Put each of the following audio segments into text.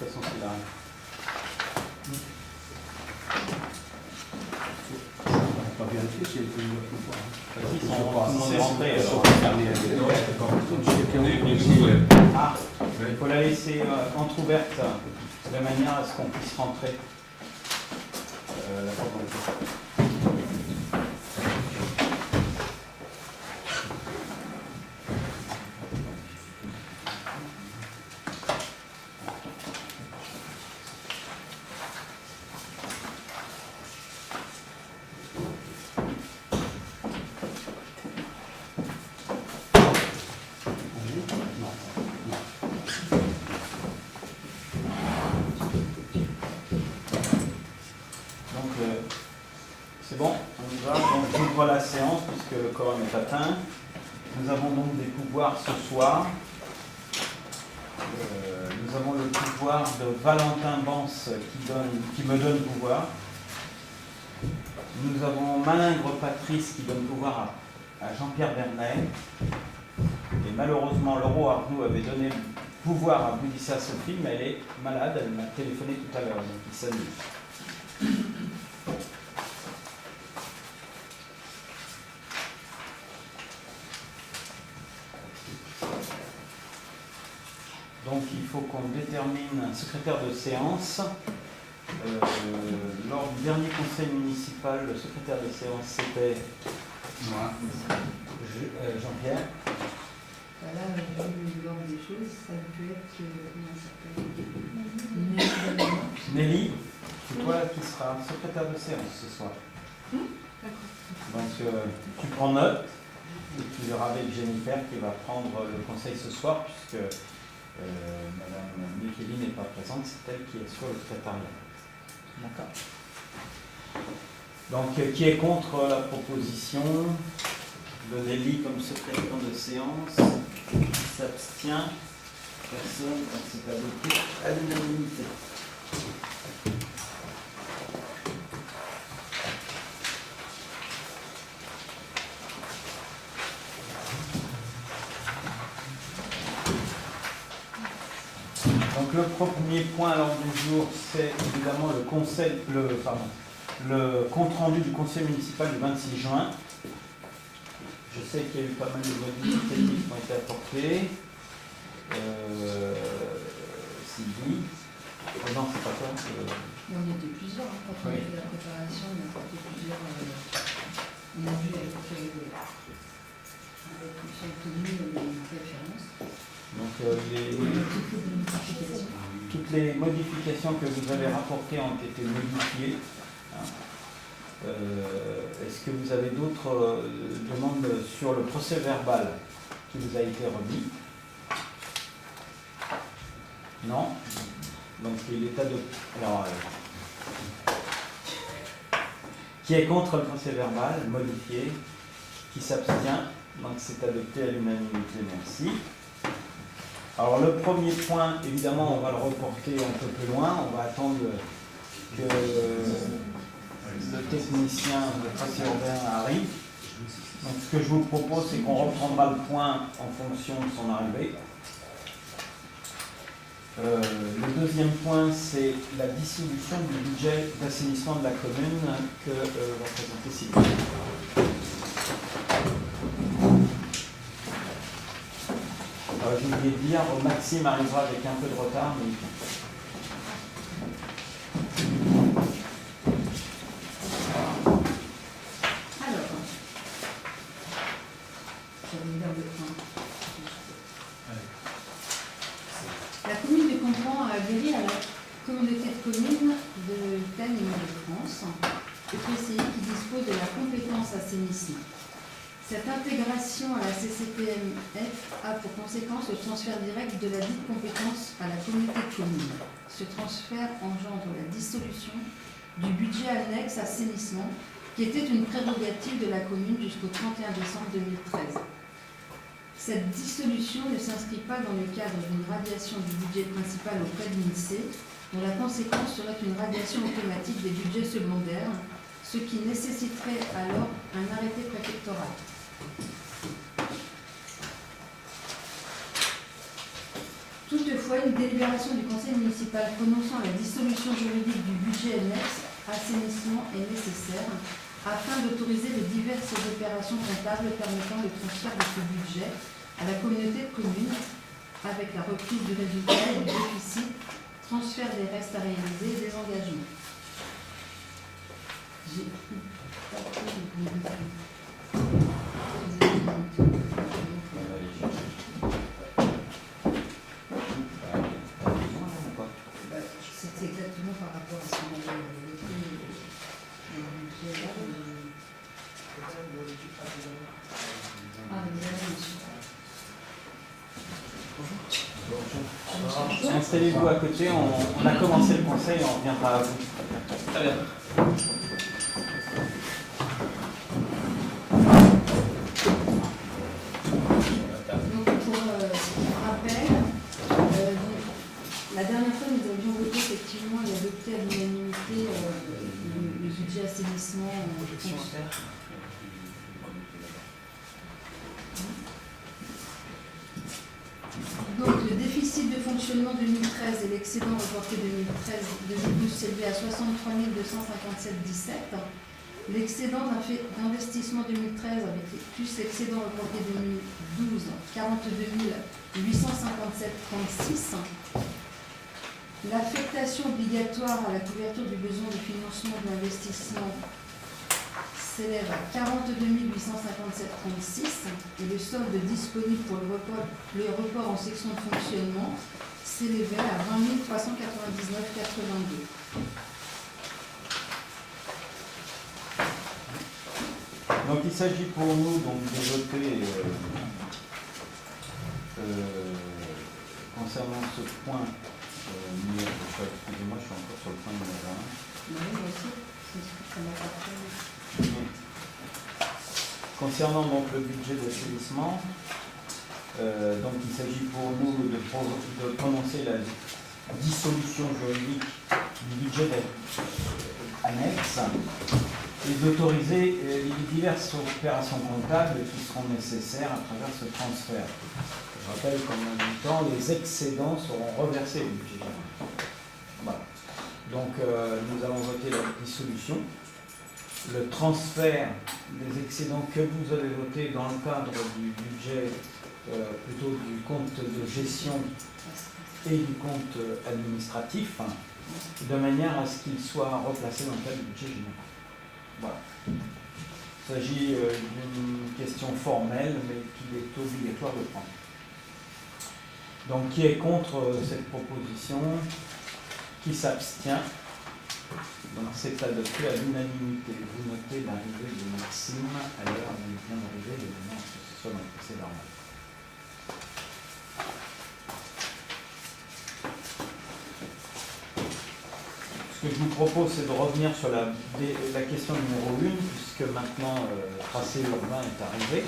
toute façon, c'est là. On va vérifier si elle peut nous le voir. Tout le monde est rentré. Ah, il faut la laisser entrouverte de manière à ce qu'on puisse rentrer. La porte d'entrée. C'est bon, on y va. Donc j'ouvre la séance puisque le quorum est atteint. Nous avons donc des pouvoirs ce soir. Nous avons le pouvoir de Valentin Bance qui me donne pouvoir. Nous avons Malingre Patrice qui donne pouvoir à Jean-Pierre Vernet. Et malheureusement, Laurent Arnoux avait donné pouvoir à Boudissa Sophie, mais elle est malade, elle m'a téléphoné tout à l'heure, donc il s'amuse. Donc il faut qu'on détermine un secrétaire de séance. Lors du dernier conseil municipal, le secrétaire de séance c'était Jean-Pierre. Là, j'ai vu l'ordre des choses, ça peut être, comment ça s'appelle, Nelly, c'est toi qui seras secrétaire de séance ce soir. Donc tu prends note et tu verras avec Jennifer qui va prendre le conseil ce soir puisque Madame Micheli n'est pas présente, c'est elle qui est sur le secrétariat. D'accord. Donc qui est contre la proposition de Nelly comme secrétaire de séance? Qui s'abstient? Personne, donc c'est adopté à l'unanimité. Donc le premier point à l'ordre du jour, c'est évidemment le compte rendu du conseil municipal du 26 juin. Je sais qu'il y a eu pas mal de modifications qui ont été apportées. Sylvie. Oh non, c'est pas toi. Il y en était plusieurs, quand on a fait la préparation, on a apporté plusieurs. On a vu avec Michel Tony les références. Donc toutes les modifications que vous avez rapportées ont été modifiées. Est-ce que vous avez d'autres demandes sur le procès verbal qui vous a été remis? Non. Donc il est adopté. Alors, qui est contre le procès verbal modifié? Qui s'abstient? Donc c'est adopté à l'unanimité. Merci. Alors le premier point, évidemment, on va le reporter un peu plus loin. On va attendre que le technicien de tracé urbain arrive. Donc ce que je vous propose, c'est qu'on reprendra le point en fonction de son arrivée. Le deuxième point, c'est la dissolution du budget d'assainissement de la commune que va présenter Sylvie. J'ai oublié de dire, Maxime arrivera avec un peu de retard, mais Alors, j'avais l'air de point. La commune de Comprend a adhéré à la communauté de communes de Thème et Île-de-France, EPCI qui dispose de la compétence assainissement. Cette intégration à la CCPMF a pour conséquence le transfert direct de la dite compétence à la communauté de communes. Ce transfert engendre la dissolution du budget annexe assainissement, qui était une prérogative de la commune jusqu'au 31 décembre 2013. Cette dissolution ne s'inscrit pas dans le cadre d'une radiation du budget principal auprès de l'INSEE, dont la conséquence serait une radiation automatique des budgets secondaires, ce qui nécessiterait alors un arrêté préfectoral. Toutefois, une délibération du conseil municipal prononçant la dissolution juridique du budget annexe assainissement est nécessaire afin d'autoriser les diverses opérations comptables permettant le transfert de ce budget à la communauté de communes avec la reprise du résultat et du déficit, transfert des restes à réaliser et des engagements. C'est exactement par rapport à ce qu'on avait écrit dans le budget. Installez-vous à côté, on a commencé le conseil, on reviendra à vous. Très bien. Donc pour rappel, la dernière fois nous avions voté effectivement et adopté à l'unanimité le budget assainissement Donc le déficit de fonctionnement 2013 et l'excédent reporté 2012 s'élevait à 63 257,17. L'excédent d'investissement 2013 avec plus l'excédent reporté 2012, 42 857,36. L'affectation obligatoire à la couverture du besoin de financement de l'investissement s'élève à 42 857,36 et le solde disponible pour le report en section de fonctionnement s'élevait à 20 399,82. Donc il s'agit pour nous donc, de voter concernant ce point excusez-moi, je suis encore sur le point numéro 1. Oui, moi aussi, c'est ce que ça m'a pas fait. Concernant donc le budget d'assainissement, donc il s'agit pour nous de prononcer la dissolution juridique du budget annexe et d'autoriser les diverses opérations comptables qui seront nécessaires à travers ce transfert. Je rappelle qu'en même temps, les excédents seront reversés au budget général. Voilà. Donc nous allons voter la dissolution. Le transfert des excédents que vous avez votés dans le cadre du budget, plutôt du compte de gestion et du compte administratif, de manière à ce qu'il soit replacé dans le cadre du budget général. Voilà. Il s'agit d'une question formelle, mais qu'il est obligatoire de prendre. Donc, qui est contre cette proposition? Qui s'abstient? Donc, c'est adopté à l'unanimité. Vous notez l'arrivée de Maxime à l'heure où il vient d'arriver, évidemment, que ce soit dans le procès normal. Ce que je vous propose, c'est de revenir sur la question numéro 1, puisque maintenant le tracé urbain est arrivé,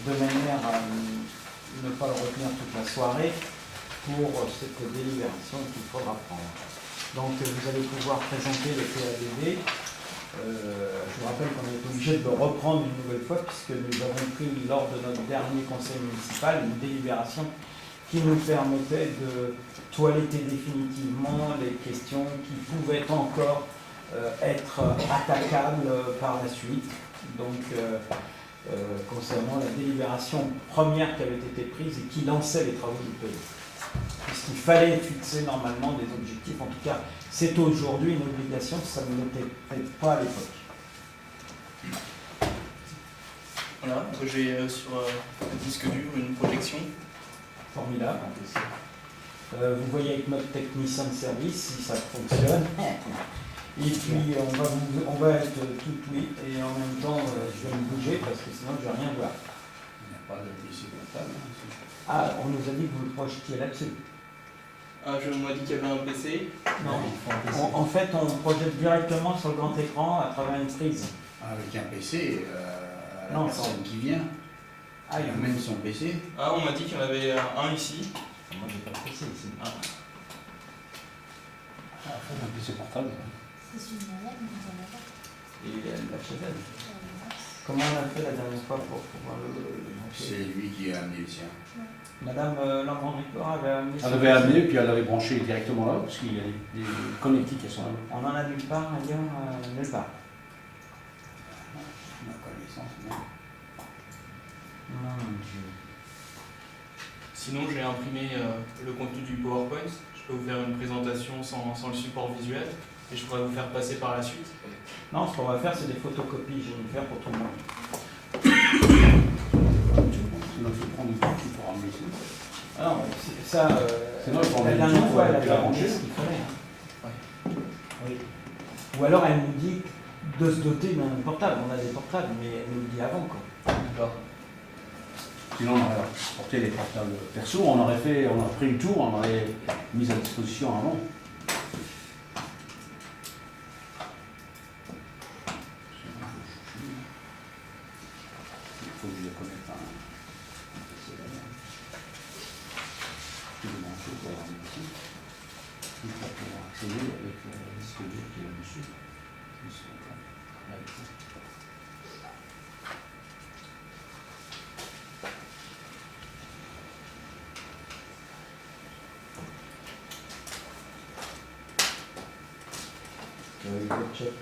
de manière à ne pas le retenir toute la soirée pour cette délibération qu'il faudra prendre. Donc vous allez pouvoir présenter le PADD. Je vous rappelle qu'on est obligé de le reprendre une nouvelle fois, puisque nous avons pris lors de notre dernier conseil municipal une délibération qui nous permettait de toiletter définitivement les questions qui pouvaient encore être attaquables par la suite. Donc, concernant la délibération première qui avait été prise et qui lançait les travaux du pays. Puisqu'il fallait fixer normalement des objectifs, en tout cas, c'est aujourd'hui une obligation, ça ne l'était peut-être pas à l'époque. Voilà, j'ai sur le disque dur une projection. Formidable. Vous voyez avec notre technicien de service si ça fonctionne. Et puis on va être tout oui et en même temps je vais me bouger parce que sinon je ne vais rien voir. Il n'y a pas de PC comptable. Ah, on nous a dit que vous le projetiez là-dessus. Ah, je m'ai dit qu'il y avait un PC. Non, en fait on projette directement sur le grand écran à travers une prise. Avec un PC, la Non, personne qui vient, Ah, il amène son PC. Ah, on m'a dit qu'il y en avait un ici. Moi j'ai pas de PC ici. Ah. En fait, un PC portable. C'est une malade, mais on va Et elle l'a chez elle. Comment on a fait la dernière fois pour pouvoir le brancher? C'est lui qui a amené le sien. Madame Lambron-Ricard avait amené. Elle avait amené, puis elle l'avait branché directement là, parce qu'il y a des connectiques qui sont là. On en a nulle part ailleurs, nulle part. Ma connaissance, non. Non, Sinon, j'ai imprimé le contenu du PowerPoint. Je peux vous faire une présentation sans le support visuel et je pourrais vous faire passer par la suite. non, ce qu'on va faire, c'est des photocopies. Je vais nous faire pour tout le monde. Sinon, il faut prendre du temps pour ramener ici. Ah non, ça, Sinon, il faut la emmener dernière tout, fois, elle puis a la branché brancher. ce qu'il fallait. Hein. Oui. Ou alors, elle nous dit de se doter d'un portable. On a des portables, mais elle nous le dit avant, quoi. D'accord. Sinon, on aurait porté les portables perso, on aurait pris le tour, on aurait mis à disposition avant. Il faut que je les connecte à un PC là-bas. Je vais brancher pour avoir ici. Il faut pouvoir accéder avec le disque dur qui est là-dessus. Avec ça. Avec le check.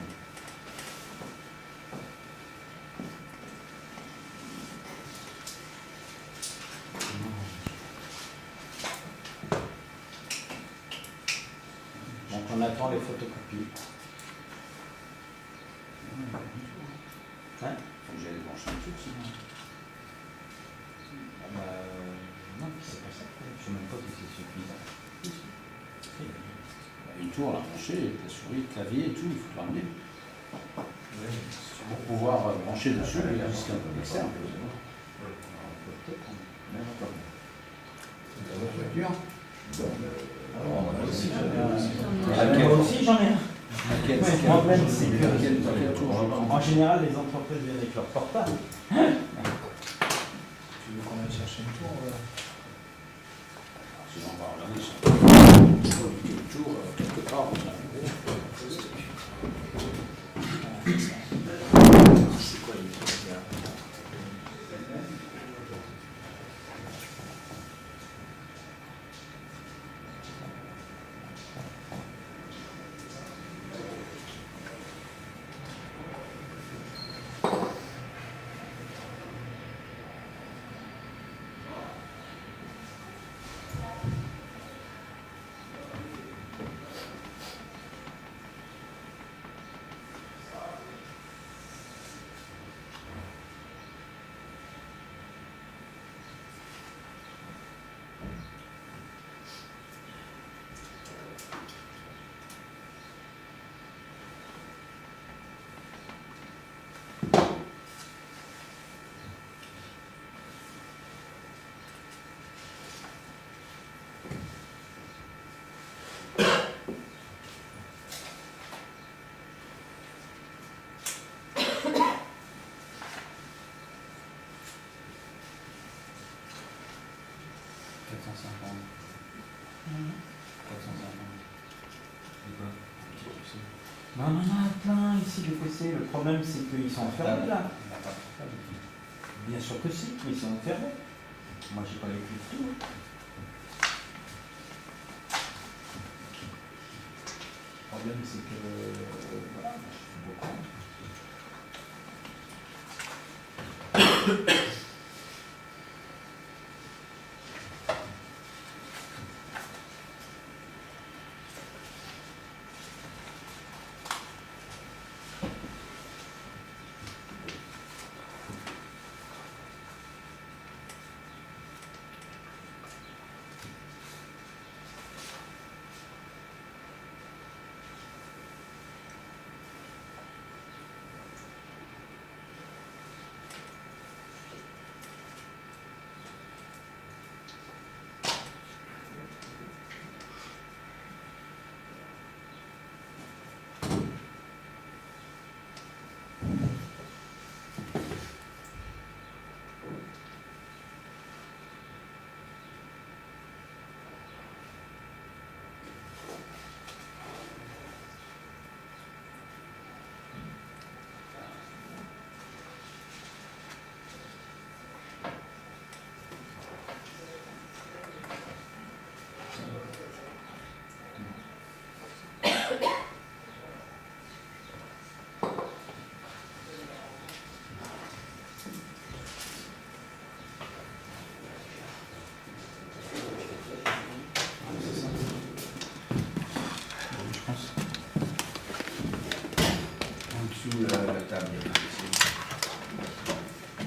Donc on attend les photocopies. Hein? Faut que j'aille brancher le truc, sinon. Non, c'est pas ça. Je ne sais même pas si c'est suffisant. Une tour, la brancher, la souris, le clavier et tout, il faut l'emmener. Pour pouvoir brancher dessus et jusqu'à un peu externe. Moi aussi j'en ai un. Laquelle Le problème, c'est que Laquelle tour je prends? en général, les entreprises viennent avec leur portable. Tu veux qu'on aille chercher une tour Sinon, on va regarder sur le tour quelque part. C'est quoi les trucs là? Mais on en a plein ici de PC. Le problème, c'est qu'ils sont enfermés là. Bien sûr que si, mais ils sont enfermés. Moi, j'ai pas les clés de tout. Le problème, c'est que. Voilà, je fais beaucoup.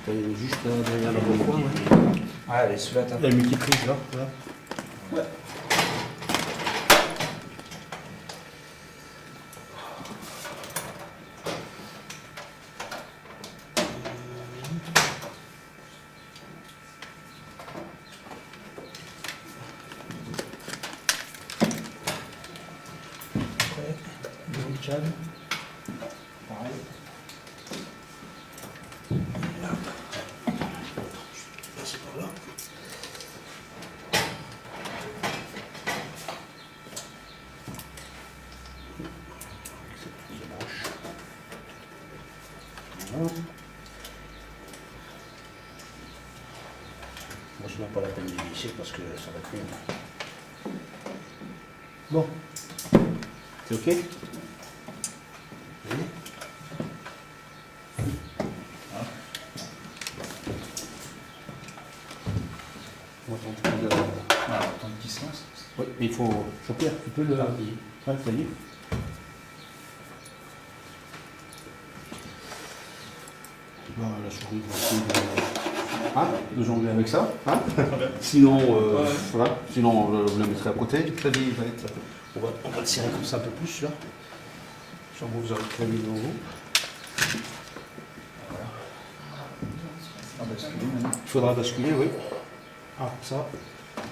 Elle est juste là, derrière le bon coin, ouais. Ah, elle est sous la table. La multiprise, là. Ouais. Calme. Pareil. C'est par là. Voilà. Moi, je n'ai pas la peine de visser parce que ça va plus. Bon. C'est ok? Oui. On va tenter de... Ah, autant de distance. Oui, mais il faut... Jean-Pierre, tu peux le... Ouais, ça y est. Bah, la souris va essayer de jongler avec ça. Hein, sinon, voilà. Sinon, vous la mettrez à côté. Le clavier va être... On va le serrer comme ça un peu plus, là. Sûrement, vous aurez le clavier devant vous. On va basculer maintenant. Il faudra basculer, oui. Ah, ça,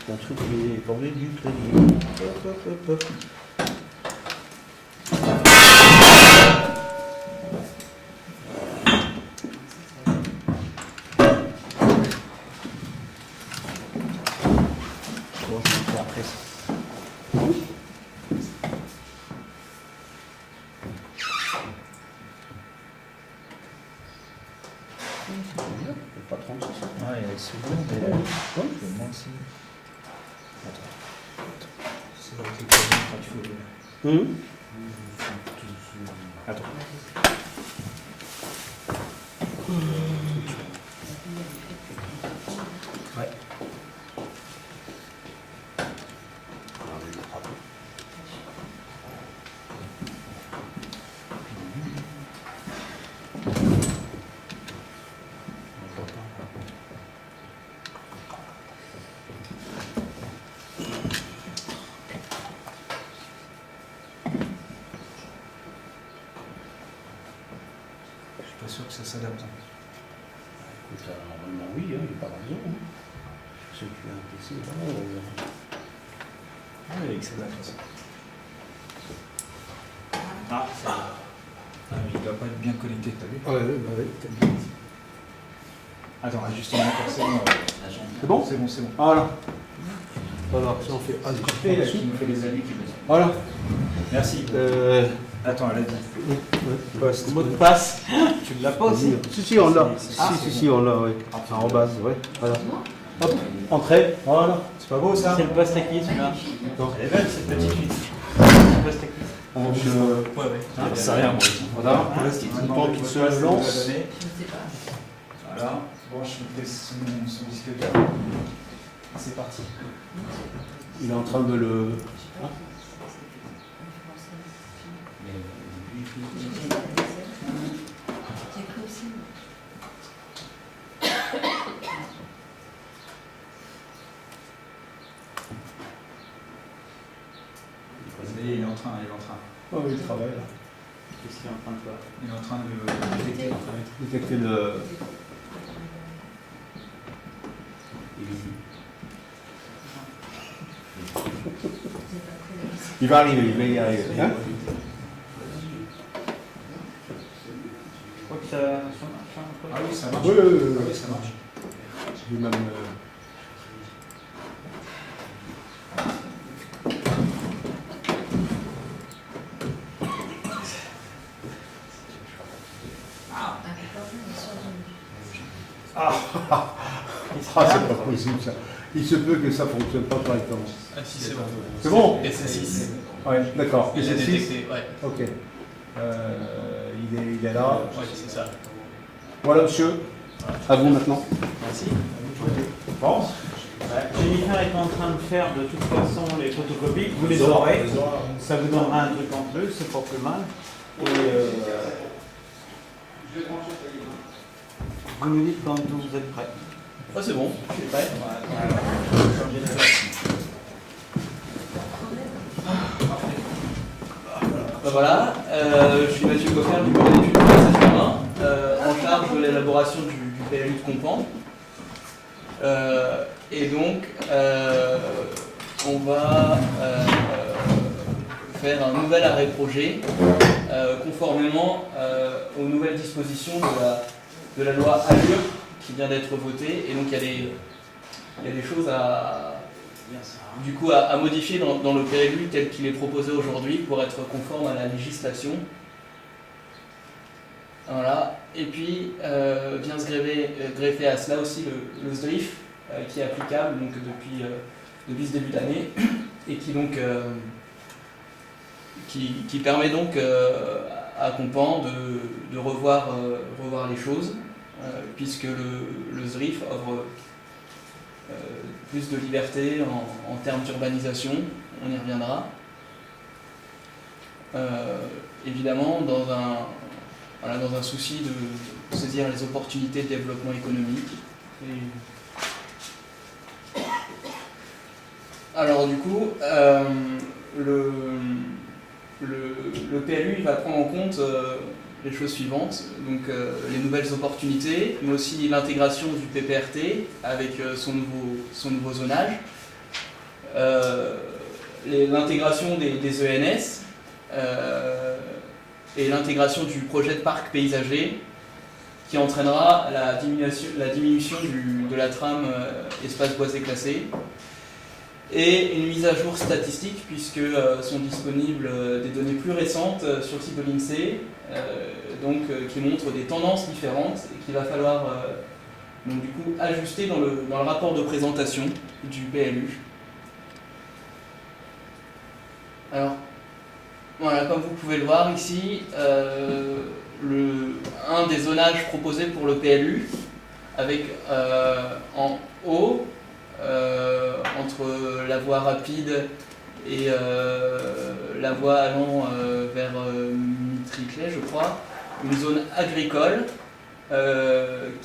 c'est un truc qui est tombé du clavier. Hop, hop, hop, hop. Bon, je vais le faire après ça. Le patron, c'est ça. Ouais, il y a les secondes et moi aussi. Attends. C'est avec les claviers quand tu fais le... Attends. Ouais. Je suis pas sûr que ça s'adapte. Écoute, normalement, oui, il n'y a pas raison. Hein. Ceux qui ont un PC, Ah, oui, il s'adapte à ça. Ah, ça va. Ah, mais il doit pas être bien connecté, t'as vu? ouais, bah oui, t'as bien. Attends, ajustement forcément. C'est bon? C'est bon, c'est bon. Voilà. Voilà, ça on fait. Ah, C'est Coupé, là, qui nous fait des avis qui me... Voilà. Merci. Attends, elle a dit. Poste. Le mot de passe, tu l'as pas aussi? Si, on l'a. Ah, Si, on l'a, oui. En base, oui. Voilà. Hop, entrée. Voilà. C'est pas beau ça? C'est le poste à qui celui-là? Elle est belle cette petite fille. Le poste à qui? Donc, Ouais, ouais. C'est rien, moi. voilà. Le temps qu'il se lance. Je ne sais pas. Voilà. Bon, je fais son disque dur. C'est parti. Il est en train de le. Hein? Il est en train, il est en train. Oh, il travaille là. Qu'est-ce qu'il est en train de faire? Il est en train de détecter. Détecter le. Il va arriver, il va y arriver. Hein? Je crois que ça marche un peu. Ah oui, ça marche. Oui, oui, oui, oui. Ah oui, ça marche. J'ai même. Ah, c'est pas possible ça. Il se peut que ça fonctionne pas correctement. Ah si, c'est bon. C'est bon? Et c'est 6. Ouais, d'accord. Il Et est c'est 6. détecté, ouais. Ok. Il est là. Ouais, c'est ça. Voilà, monsieur. À vous maintenant. Merci. Bon. Jennifer est en train de faire de toute façon les photocopies. Vous les aurez. Ça vous donnera un truc en plus, c'est pas plus mal. Et Vous nous dites quand vous êtes prêt. Oh, c'est bon, je suis prêt. Ben voilà, je suis Mathieu Coffert du bureau d'études de Saint-Germain, en charge de l'élaboration du PLU de Compan. Et donc, on va faire un nouvel arrêt projet conformément aux nouvelles dispositions de la loi Allure qui vient d'être votée. Et donc, il y a des choses à modifier dans le PLU tel qu'il est proposé aujourd'hui pour être conforme à la législation. Voilà. Et puis vient se greffer à cela aussi le SDRIF qui est applicable donc, depuis ce début d'année et qui permet donc à Compan de revoir les choses puisque le SDRIF offre plus de liberté en termes d'urbanisation, on y reviendra. Évidemment, dans un souci de saisir les opportunités de développement économique. Alors du coup, le PLU il va prendre en compte les choses suivantes, donc les nouvelles opportunités, mais aussi l'intégration du PPRT avec son nouveau zonage, l'intégration des ENS et l'intégration du projet de parc paysager qui entraînera la diminution de la trame espace boisé classé et une mise à jour statistique puisque sont disponibles des données plus récentes sur le site de l'INSEE qui montrent des tendances différentes et qu'il va falloir donc, du coup, ajuster dans le rapport de présentation du PLU. Alors, voilà, comme vous pouvez le voir ici, un des zonages proposés pour le PLU, avec en haut, entre la voie rapide et la voie allant vers Mitriclay, je crois, une zone agricole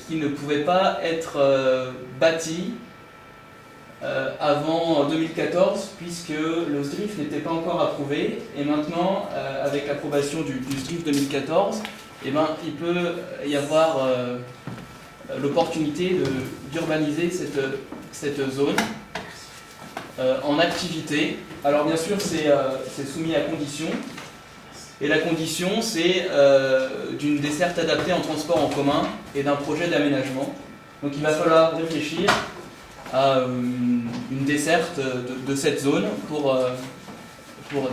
qui ne pouvait pas être bâtie avant 2014 puisque le SDRIF n'était pas encore approuvé et maintenant avec l'approbation du SDRIF 2014 il peut y avoir l'opportunité d'urbaniser cette zone en activité. Alors bien sûr c'est soumis à conditions et la condition c'est d'une desserte adaptée en transport en commun et d'un projet d'aménagement. Donc il va falloir réfléchir à une desserte de cette zone pour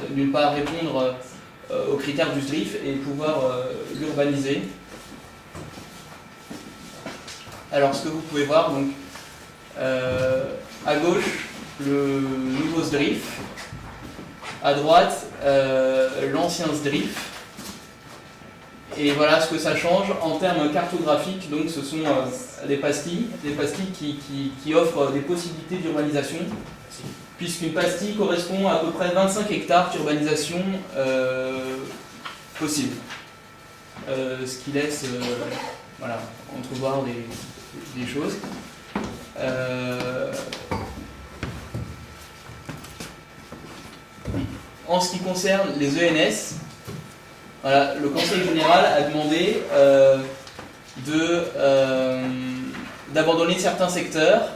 d'une part répondre aux critères du SDRIF et pouvoir l'urbaniser. Alors ce que vous pouvez voir donc à gauche le nouveau SDRIF, à droite l'ancien SDRIF. Et voilà ce que ça change en termes cartographiques. Donc ce sont des pastilles qui offrent des possibilités d'urbanisation, puisqu'une pastille correspond à peu près 25 hectares d'urbanisation possible. Ce qui laisse entrevoir des choses. En ce qui concerne les ENS, voilà, le Conseil général a demandé d'abandonner certains secteurs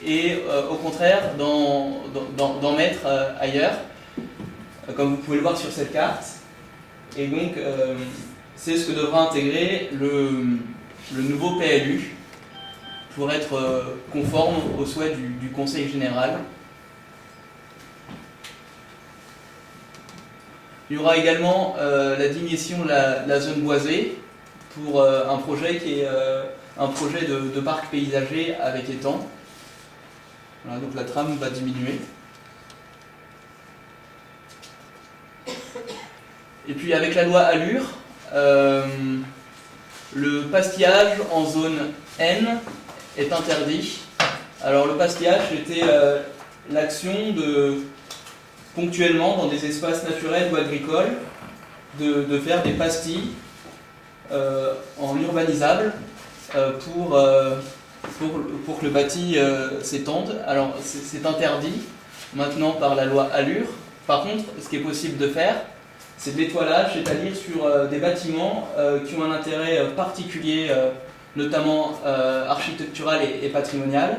et au contraire d'en mettre ailleurs, comme vous pouvez le voir sur cette carte. Et donc c'est ce que devra intégrer le nouveau PLU pour être conforme aux souhaits du Conseil général. Il y aura également la diminution de la zone boisée pour un projet qui est un projet de parc paysager avec étang. Voilà, donc la trame va diminuer. Et puis avec la loi Allure, le pastillage en zone N est interdit. Alors le pastillage était l'action de ponctuellement dans des espaces naturels ou agricoles de faire des pastilles en urbanisable pour que le bâti s'étende. Alors c'est interdit maintenant par la loi Allure. Par contre, ce qui est possible de faire, c'est de l'étoilage, c'est-à-dire sur des bâtiments qui ont un intérêt particulier, notamment architectural et patrimonial,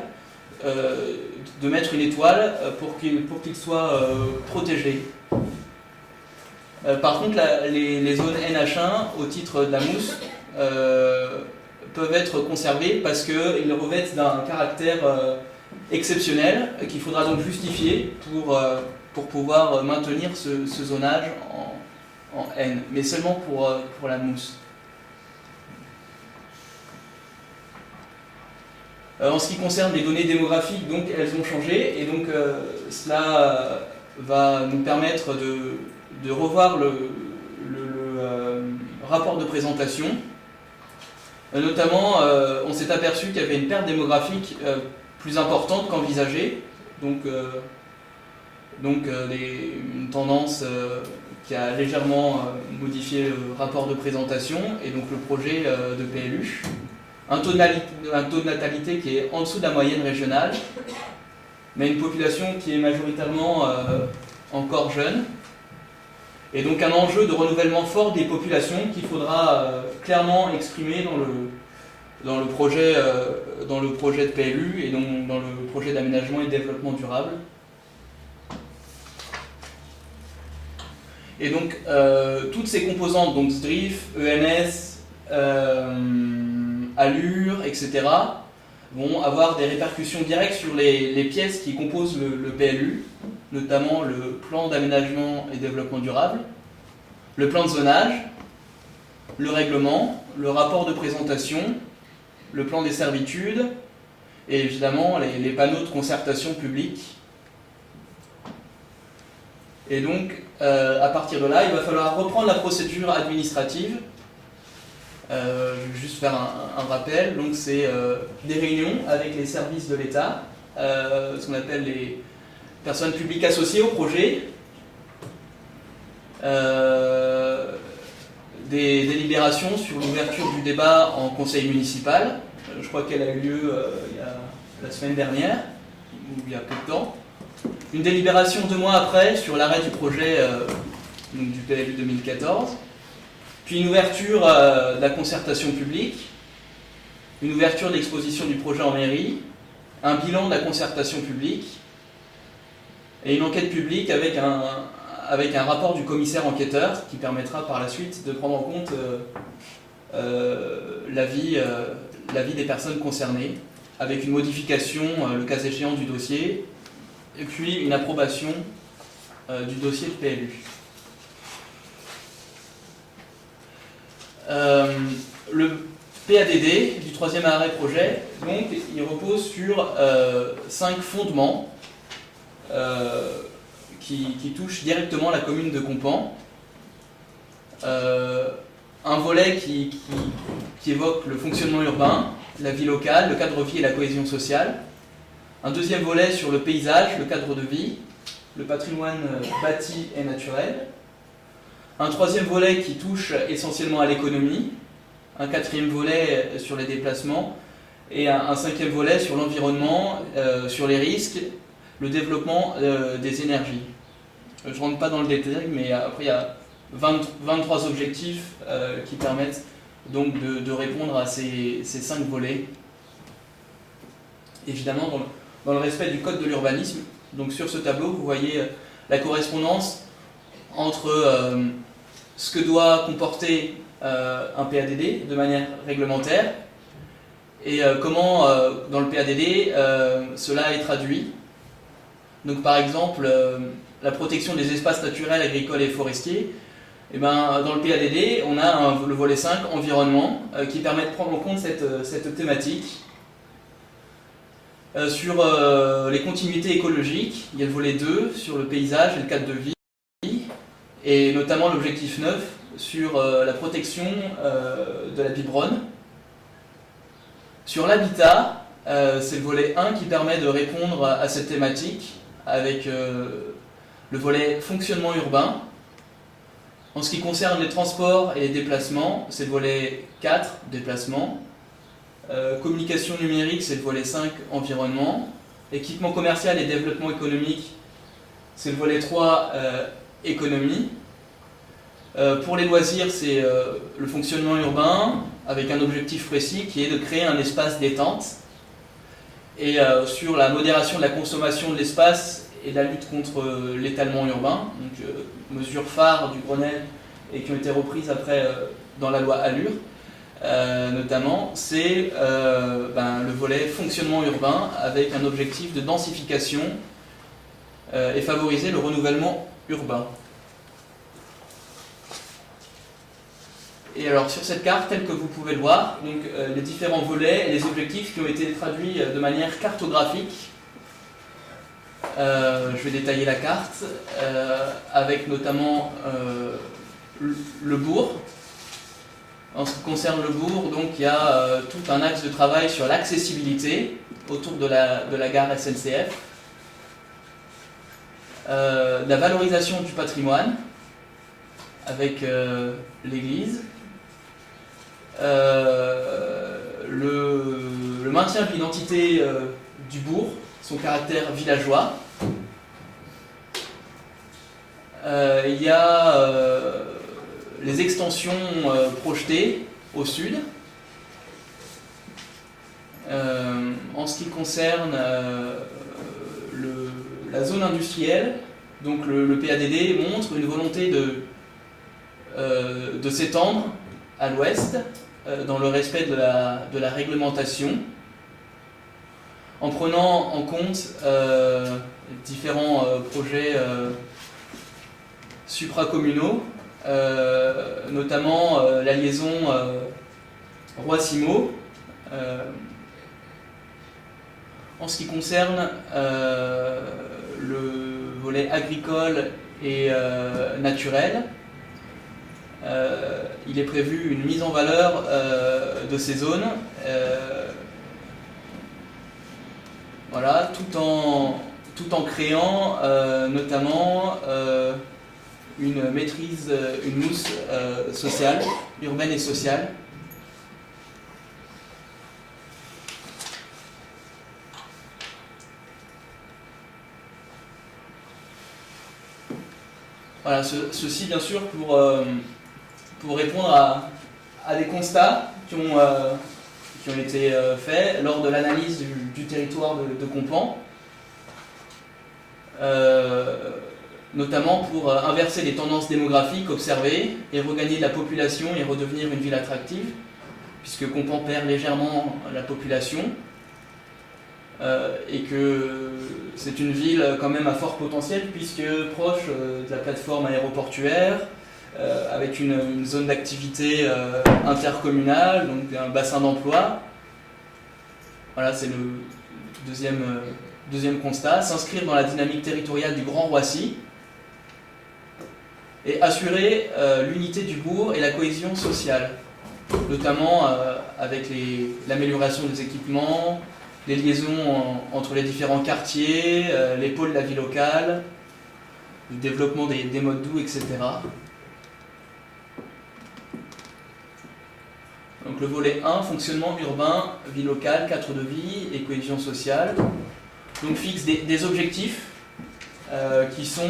de mettre une étoile pour qu'il soit protégé. Par contre, les zones NH1, au titre de la mousse, peuvent être conservées parce qu'ils revêtent d'un caractère exceptionnel qu'il faudra donc justifier pour pouvoir maintenir ce zonage en N, mais seulement pour la mousse. En ce qui concerne les données démographiques, donc elles ont changé, et donc cela va nous permettre de revoir le rapport de présentation. Notamment, on s'est aperçu qu'il y avait une perte démographique plus importante qu'envisagée, donc une tendance qui a légèrement modifié le rapport de présentation et donc le projet de PLU. Un taux de natalité qui est en dessous de la moyenne régionale, mais une population qui est majoritairement encore jeune. Et donc un enjeu de renouvellement fort des populations qu'il faudra clairement exprimer dans le projet de PLU et donc dans le projet d'aménagement et de développement durable. Et donc toutes ces composantes, donc SDRIF, ENS, Allure, etc., vont avoir des répercussions directes sur les pièces qui composent le PLU, notamment le plan d'aménagement et développement durable, le plan de zonage, le règlement, le rapport de présentation, le plan des servitudes et évidemment les panneaux de concertation publique. Et donc, à partir de là, il va falloir reprendre la procédure administrative. Je vais juste faire un rappel. Donc, c'est des réunions avec les services de l'État, ce qu'on appelle les personnes publiques associées au projet, des délibérations sur l'ouverture du débat en conseil municipal. Je crois qu'elle a eu lieu la semaine dernière, ou il y a peu de temps. Une délibération 2 mois après sur l'arrêt du projet donc du PLU 2014. Puis une ouverture de la concertation publique, une ouverture de l'exposition du projet en mairie, un bilan de la concertation publique et une enquête publique avec un rapport du commissaire enquêteur qui permettra par la suite de prendre en compte l'avis des personnes concernées, avec une modification, le cas échéant, du dossier, et puis une approbation du dossier de PLU. Le PADD du 3e arrêt projet, donc, il repose sur 5 fondements qui touchent directement la commune de Compan. Un volet qui évoque le fonctionnement urbain, la vie locale, le cadre de vie et la cohésion sociale. Un deuxième volet sur le paysage, le cadre de vie, le patrimoine bâti et naturel. Un troisième volet qui touche essentiellement à l'économie. Un quatrième volet sur les déplacements. Et un 5e volet sur l'environnement, sur les risques, le développement des énergies. Je ne rentre pas dans le détail, mais après il y a 23 objectifs qui permettent donc de répondre à ces 5 volets. Évidemment, dans le respect du code de l'urbanisme. Donc sur ce tableau, vous voyez la correspondance entre ce que doit comporter un PADD de manière réglementaire et comment, dans le PADD, cela est traduit. Donc par exemple, la protection des espaces naturels, agricoles et forestiers. Et dans le PADD, on a le volet 5, environnement, qui permet de prendre en compte cette thématique. Sur les continuités écologiques, il y a le volet 2 sur le paysage et le cadre de vie, et notamment l'objectif 9 sur la protection de la biberonne. Sur l'habitat, c'est le volet 1 qui permet de répondre à cette thématique avec le volet fonctionnement urbain, En ce qui concerne les transports et les déplacements, c'est le volet 4, déplacements. Communication numérique, c'est le volet 5, environnement. Équipement commercial et développement économique, c'est le volet 3, économie. Pour les loisirs, c'est le fonctionnement urbain, avec un objectif précis qui est de créer un espace détente. Et sur la modération de la consommation de l'espace et la lutte contre l'étalement urbain, donc mesures phares du Grenelle et qui ont été reprises après dans la loi Allure, notamment, c'est le volet fonctionnement urbain avec un objectif de densification et favoriser le renouvellement urbain. Et alors sur cette carte, telle que vous pouvez le voir, donc, les différents volets et les objectifs qui ont été traduits de manière cartographique. Je vais détailler la carte, avec notamment le bourg. En ce qui concerne le bourg, donc, il y a tout un axe de travail sur l'accessibilité autour de la gare SNCF, la valorisation du patrimoine avec l'église, le maintien de l'identité du bourg, son caractère villageois. Il y a les extensions projetées au sud. En ce qui concerne la zone industrielle, donc le PADD montre une volonté de s'étendre à l'ouest dans le respect de la réglementation, en prenant en compte différents projets supracommunaux, notamment la liaison Roissy-Meaux. En ce qui concerne le volet agricole et naturel, il est prévu une mise en valeur de ces zones, voilà, tout en créant notamment une maîtrise, une mousse sociale, urbaine et sociale. Voilà, ceci bien sûr pour répondre à des constats qui ont été faits lors de l'analyse du territoire de Compan, notamment pour inverser les tendances démographiques observées et regagner de la population et redevenir une ville attractive, puisque Compan perd légèrement la population, et que c'est une ville quand même à fort potentiel, puisque proche de la plateforme aéroportuaire, avec une zone d'activité intercommunale, donc un bassin d'emploi. Voilà, c'est le deuxième constat. S'inscrire dans la dynamique territoriale du Grand Roissy et assurer l'unité du bourg et la cohésion sociale, notamment avec l'amélioration des équipements, les liaisons entre les différents quartiers, les pôles de la vie locale, le développement des modes doux, etc. Donc le volet 1, fonctionnement urbain, vie locale, cadre de vie et cohésion sociale. Donc fixe des objectifs qui sont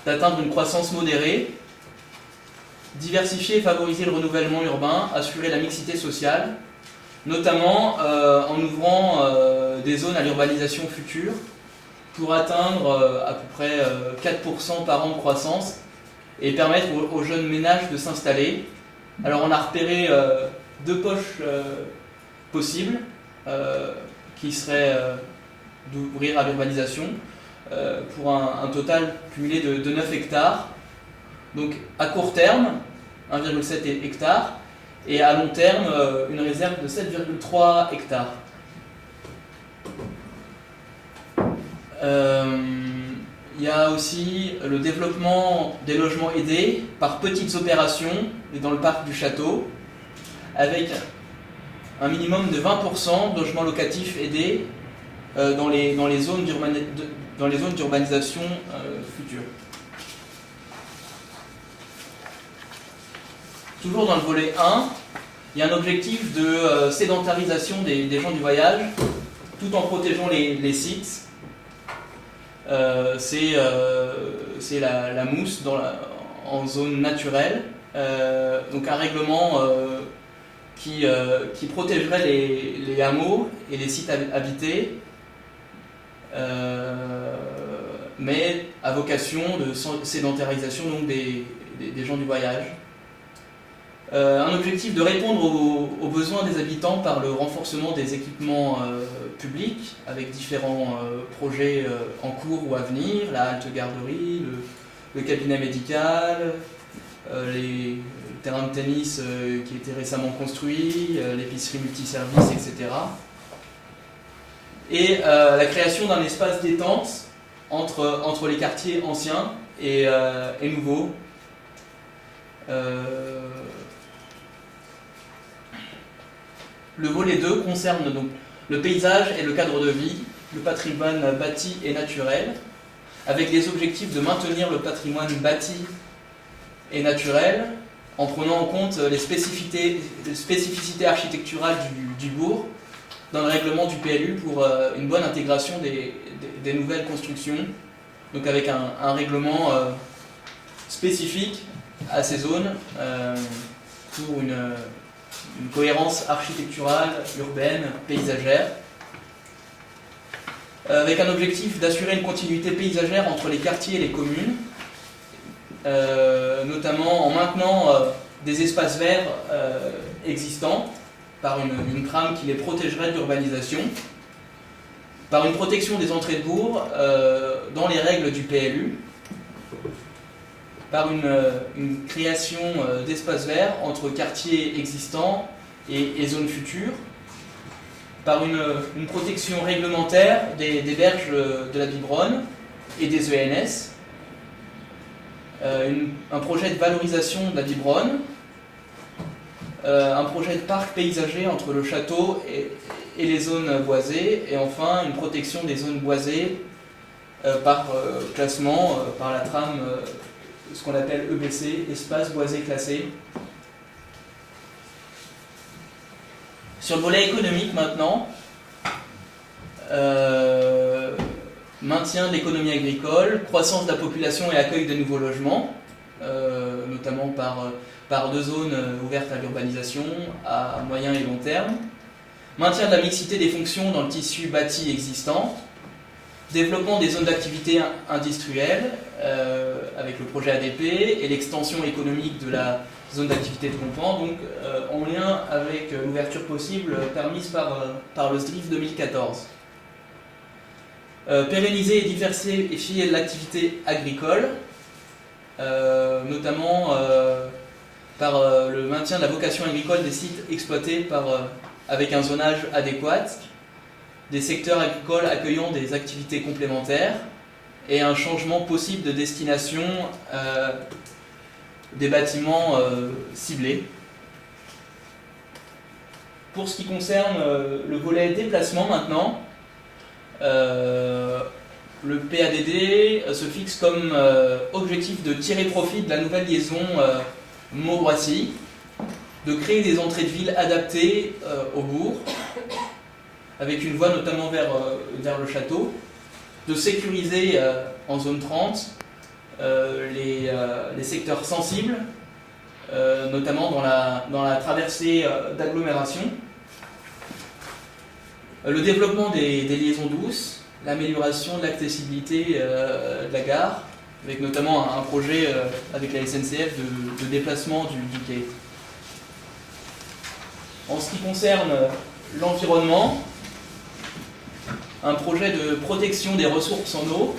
d'atteindre une croissance modérée, diversifier et favoriser le renouvellement urbain, assurer la mixité sociale, notamment en ouvrant des zones à l'urbanisation future pour atteindre à peu près 4% par an de croissance et permettre aux jeunes ménages de s'installer. Alors on a repéré deux poches possibles qui seraient d'ouvrir à l'urbanisation pour un total cumulé de 9 hectares. Donc à court terme, 1,7 hectares, et à long terme, une réserve de 7,3 hectares. Il y a aussi le développement des logements aidés par petites opérations et dans le parc du château, avec un minimum de 20% de logements locatifs aidés dans les zones d'urbanisation futures. toujours dans le volet 1, il y a un objectif de sédentarisation des gens du voyage, tout en protégeant les sites. C'est la mousse en zone naturelle. Donc un règlement qui protégerait les hameaux et les sites habités, mais à vocation de sédentarisation donc des gens du voyage. Un objectif de répondre aux besoins des habitants par le renforcement des équipements publics, avec différents projets en cours ou à venir, la halte garderie, le cabinet médical, les terrains de tennis qui étaient récemment construits, l'épicerie multiservice, etc. Et la création d'un espace détente entre les quartiers anciens et nouveaux. Le volet 2 concerne donc le paysage et le cadre de vie, le patrimoine bâti et naturel, avec les objectifs de maintenir le patrimoine bâti et naturel, en prenant en compte les spécificités architecturales du bourg, dans le règlement du PLU pour une bonne intégration des nouvelles constructions, donc avec un règlement spécifique à ces zones pour une cohérence architecturale, urbaine, paysagère, avec un objectif d'assurer une continuité paysagère entre les quartiers et les communes, notamment en maintenant des espaces verts existants par une trame qui les protégerait de l'urbanisation, par une protection des entrées de bourg dans les règles du PLU, par une création d'espaces verts entre quartiers existants et zones futures, par une protection réglementaire des berges de la Bibronne et des ENS, un projet de valorisation de la Bibronne, un projet de parc paysager entre le château et les zones boisées, et enfin une protection des zones boisées par classement, par la trame, ce qu'on appelle EBC, espace boisé classé. Sur le volet économique maintenant, maintien de l'économie agricole, croissance de la population et accueil de nouveaux logements, notamment par 2 zones ouvertes à l'urbanisation à moyen et long terme, maintien de la mixité des fonctions dans le tissu bâti existant, développement des zones d'activité industrielle avec le projet ADP et l'extension économique de la zone d'activité de Compan, donc en lien avec l'ouverture possible permise par le SDRIF 2014. Pérenniser et diversifier l'activité agricole, notamment par le maintien de la vocation agricole des sites exploités avec un zonage adéquat, des secteurs agricoles accueillant des activités complémentaires et un changement possible de destination des bâtiments ciblés. Pour ce qui concerne le volet déplacement maintenant, le PADD se fixe comme objectif de tirer profit de la nouvelle liaison Meaux-Roissy, de créer des entrées de ville adaptées au bourg, avec une voie notamment vers le château, de sécuriser en zone 30 les secteurs sensibles, notamment dans la traversée d'agglomération, le développement des liaisons douces, l'amélioration de l'accessibilité de la gare, avec notamment un projet avec la SNCF de déplacement du quai. En ce qui concerne l'environnement, un projet de protection des ressources en eau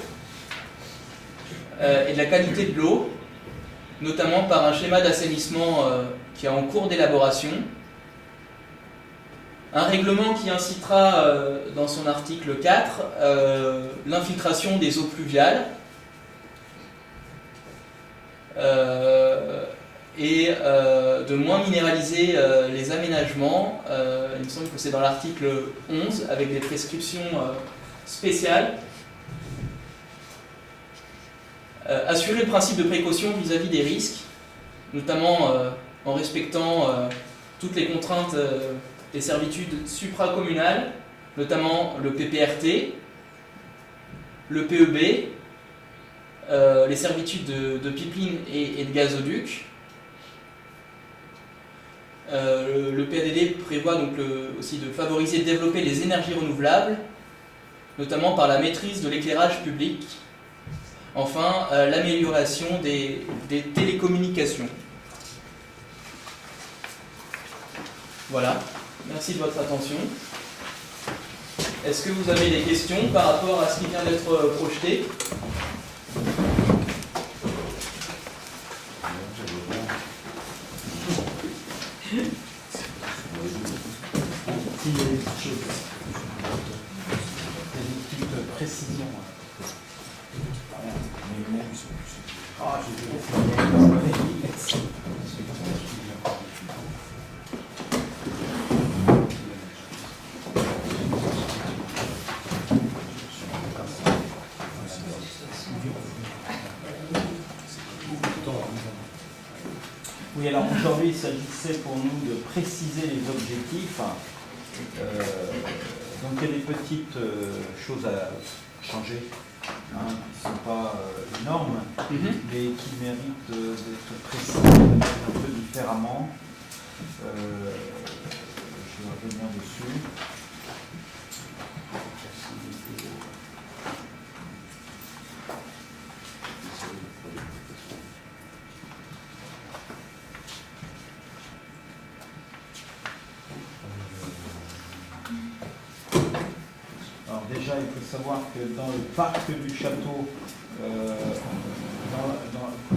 et de la qualité de l'eau, notamment par un schéma d'assainissement qui est en cours d'élaboration, un règlement qui incitera dans son article 4 l'infiltration des eaux pluviales et de moins minéraliser les aménagements. Il me semble que c'est dans l'article 11 avec des prescriptions spéciales. Assurer le principe de précaution vis-à-vis des risques, notamment en respectant toutes les contraintes et servitudes supracommunales, notamment le PPRT, le PEB, les servitudes de pipeline et de gazoduc. Le PADD prévoit donc aussi de favoriser et de développer les énergies renouvelables, notamment par la maîtrise de l'éclairage public. Enfin, l'amélioration des télécommunications. Voilà, merci de votre attention. Est-ce que vous avez des questions par rapport à ce qui vient d'être projeté ? S'il y a des petites choses, des petites précisions. Ah, oui, alors aujourd'hui, il s'agissait pour nous de préciser les objectifs. Donc il y a des petites choses à changer, qui ne sont pas énormes, mais qui méritent d'être précisées un peu différemment. Je vais revenir dessus. Alors déjà, il faut savoir que dans le parc du château,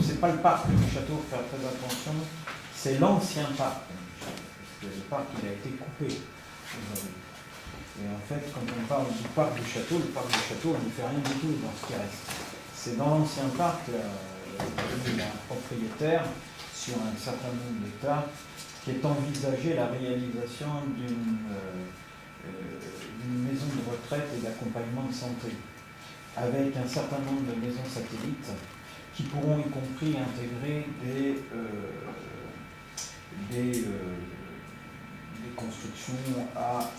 c'est pas le parc du château, faire très attention, c'est l'ancien parc. Parce que le parc il a été coupé aujourd'hui. Et en fait, quand on parle du parc du château, on ne fait rien du tout dans ce qui reste. C'est dans l'ancien parc, il y a un propriétaire sur un certain nombre d'hectares qui est envisagé la réalisation d'une maison de retraite et d'accompagnement de santé, avec un certain nombre de maisons satellites qui pourront y compris intégrer des constructions à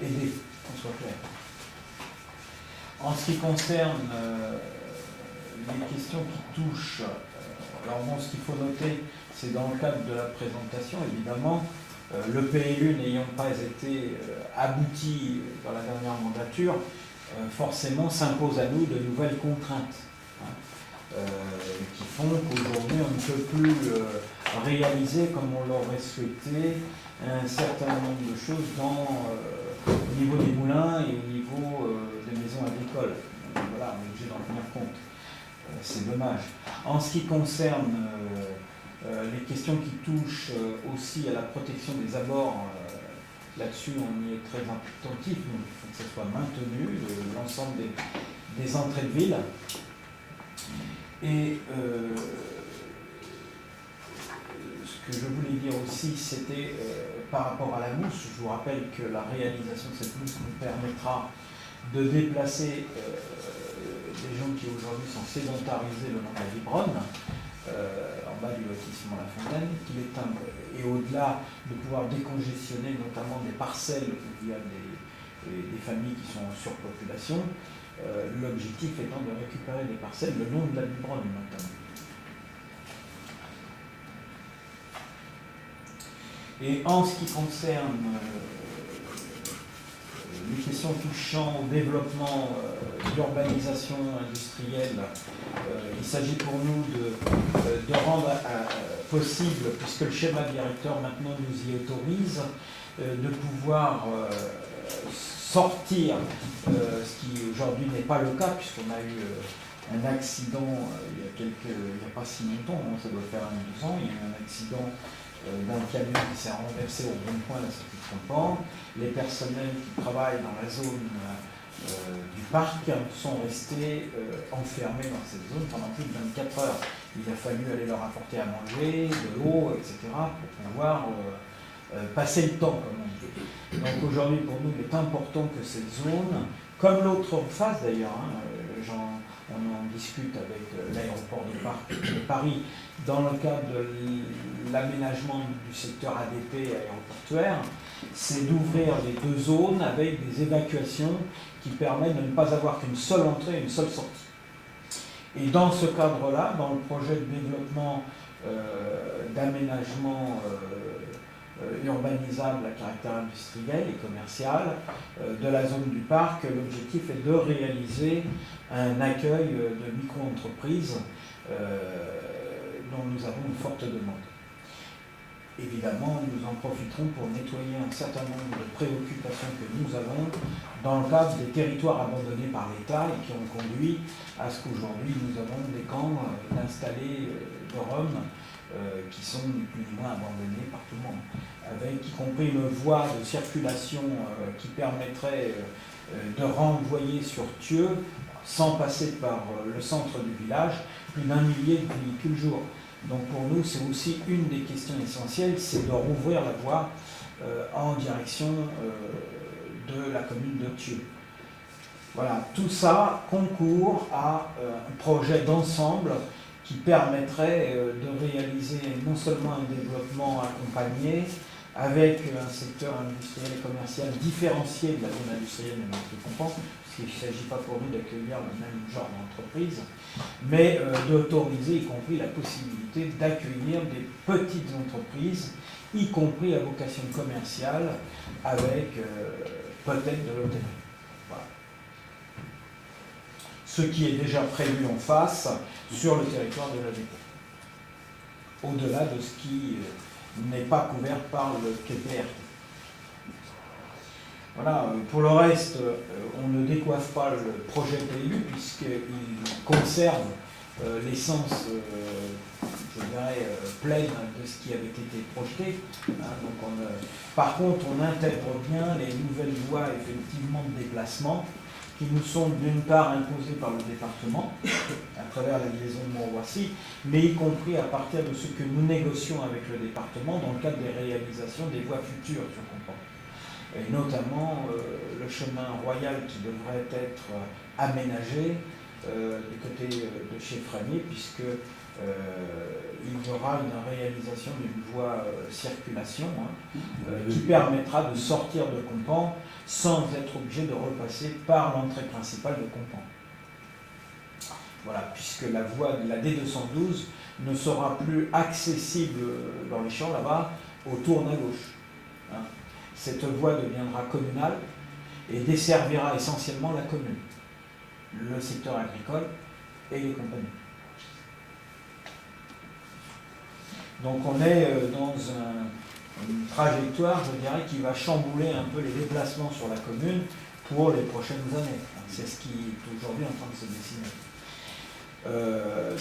aider, qu'on soit clair. En ce qui concerne les questions qui touchent, alors bon, ce qu'il faut noter, c'est dans le cadre de la présentation, évidemment, le PLU n'ayant pas été abouti dans la dernière mandature, forcément s'impose à nous de nouvelles contraintes qui font qu'aujourd'hui on ne peut plus réaliser comme on l'aurait souhaité un certain nombre de choses au niveau des moulins et au niveau des maisons agricoles. Donc, voilà, on est obligé d'en tenir compte. C'est dommage. En ce qui concerne les questions qui touchent aussi à la protection des abords, là-dessus on y est très attentif, donc il faut que ça soit maintenu, l'ensemble des entrées de ville. Et ce que je voulais dire aussi, c'était par rapport à la mousse, je vous rappelle que la réalisation de cette mousse nous permettra de déplacer des gens qui aujourd'hui sont sédentarisés le long de la Vibronne, en bas du lotissement La Fontaine, et au-delà de pouvoir décongestionner notamment des parcelles où il y a des familles qui sont en surpopulation, l'objectif étant de récupérer des parcelles le long de la Vibronne notamment. Et en ce qui concerne les questions touchant au développement de l'urbanisation industrielle, il s'agit pour nous de rendre possible, puisque le schéma directeur maintenant nous y autorise, de pouvoir sortir, ce qui aujourd'hui n'est pas le cas, puisqu'on a eu un accident il y a pas si longtemps, ça doit faire 1 ou 2 ans, il y a eu un accident d'un camion qui s'est renversé au bon point de la sortie de Campan. Les personnels qui travaillent dans la zone du parc sont restés enfermés dans cette zone pendant plus de 24 heures. Il a fallu aller leur apporter à manger, de l'eau, etc. pour pouvoir passer le temps, comme on dit. Donc aujourd'hui, pour nous, il est important que cette zone, comme l'autre phase d'ailleurs, on en discute avec l'aéroport de Paris, dans le cadre de l'aménagement du secteur ADP aéroportuaire, c'est d'ouvrir les 2 zones avec des évacuations qui permettent de ne pas avoir qu'une seule entrée et une seule sortie. Et dans ce cadre-là, dans le projet de développement d'aménagement urbanisable à caractère industriel et commercial de la zone du parc, l'objectif est de réaliser un accueil de micro-entreprises dont nous avons une forte demande. Évidemment, nous en profiterons pour nettoyer un certain nombre de préoccupations que nous avons dans le cadre des territoires abandonnés par l'État et qui ont conduit à ce qu'aujourd'hui nous avons des camps installés de Rome qui sont ni plus ni moins abandonnés par tout le monde, avec y compris une voie de circulation qui permettrait de renvoyer sur Thieu, sans passer par le centre du village, plus d'1 millier de véhicules jour. Donc pour nous, c'est aussi une des questions essentielles, c'est de rouvrir la voie en direction de la commune de Thieu. Voilà, tout ça concourt à un projet d'ensemble qui permettrait de réaliser non seulement un développement accompagné, avec un secteur industriel et commercial différencié de la zone industrielle de notre Compan, parce qu'il ne s'agit pas pour nous d'accueillir le même genre d'entreprise, mais d'autoriser y compris la possibilité d'accueillir des petites entreprises, y compris à vocation commerciale, avec peut-être de l'hôtellerie. Voilà. Ce qui est déjà prévu en face sur le territoire de la dépôt, au-delà de ce qui n'est pas couvert par le TPR. Voilà, pour le reste, on ne décoiffe pas le projet PLU puisqu'il conserve l'essence, je dirais, pleine de ce qui avait été projeté. Donc par contre, on intègre bien les nouvelles voies effectivement de déplacement qui nous sont d'une part imposées par le département, à travers la liaison de Mont-Roissy, mais y compris à partir de ce que nous négocions avec le département dans le cadre des réalisations des voies futures sur Compan. Et notamment le chemin royal qui devrait être aménagé du côté de chez Franier, puisque il y aura une réalisation d'une voie circulation qui permettra de sortir de Compan sans être obligé de repasser par l'entrée principale de Compan. Voilà, puisque la voie de la D212 ne sera plus accessible dans les champs là-bas, au tourne à gauche. Cette voie deviendra communale et desservira essentiellement la commune, le secteur agricole et les compagnies. Donc on est dans une trajectoire, je dirais, qui va chambouler un peu les déplacements sur la commune pour les prochaines années. C'est ce qui est aujourd'hui en train de se dessiner.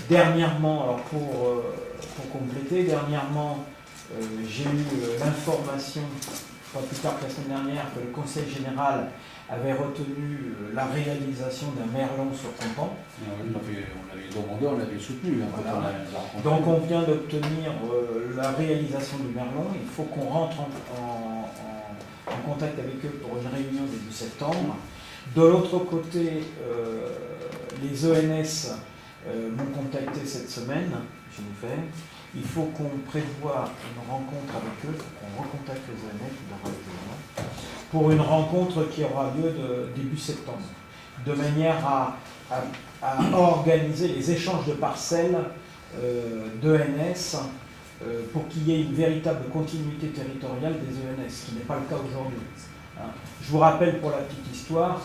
Dernièrement, alors pour compléter, dernièrement, j'ai eu l'information, pas plus tard que la semaine dernière, que le Conseil général avait retenu la réalisation d'un merlon sur Compan. On l'avait demandé, on l'avait soutenu. Voilà. Donc on vient d'obtenir la réalisation du merlon. Il faut qu'on rentre en contact avec eux pour une réunion début septembre. De l'autre côté, les ENS m'ont contacté cette semaine, je vous fais. Il faut qu'on prévoie une rencontre avec eux, qu'on recontacte les ENS pour une rencontre qui aura lieu début septembre, de manière à organiser les échanges de parcelles d'ENS pour qu'il y ait une véritable continuité territoriale des ENS, ce qui n'est pas le cas aujourd'hui. Je vous rappelle pour la petite histoire,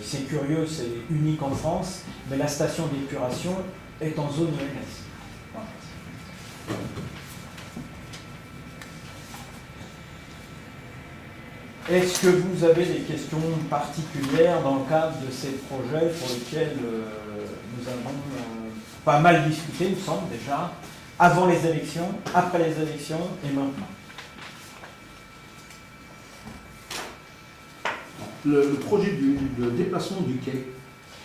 c'est curieux, c'est unique en France, mais la station d'épuration est en zone ENS. Voilà. Est-ce que vous avez des questions particulières dans le cadre de ces projets pour lesquels nous avons pas mal discuté, il me semble déjà, avant les élections, après les élections et maintenant? Le projet de déplacement du quai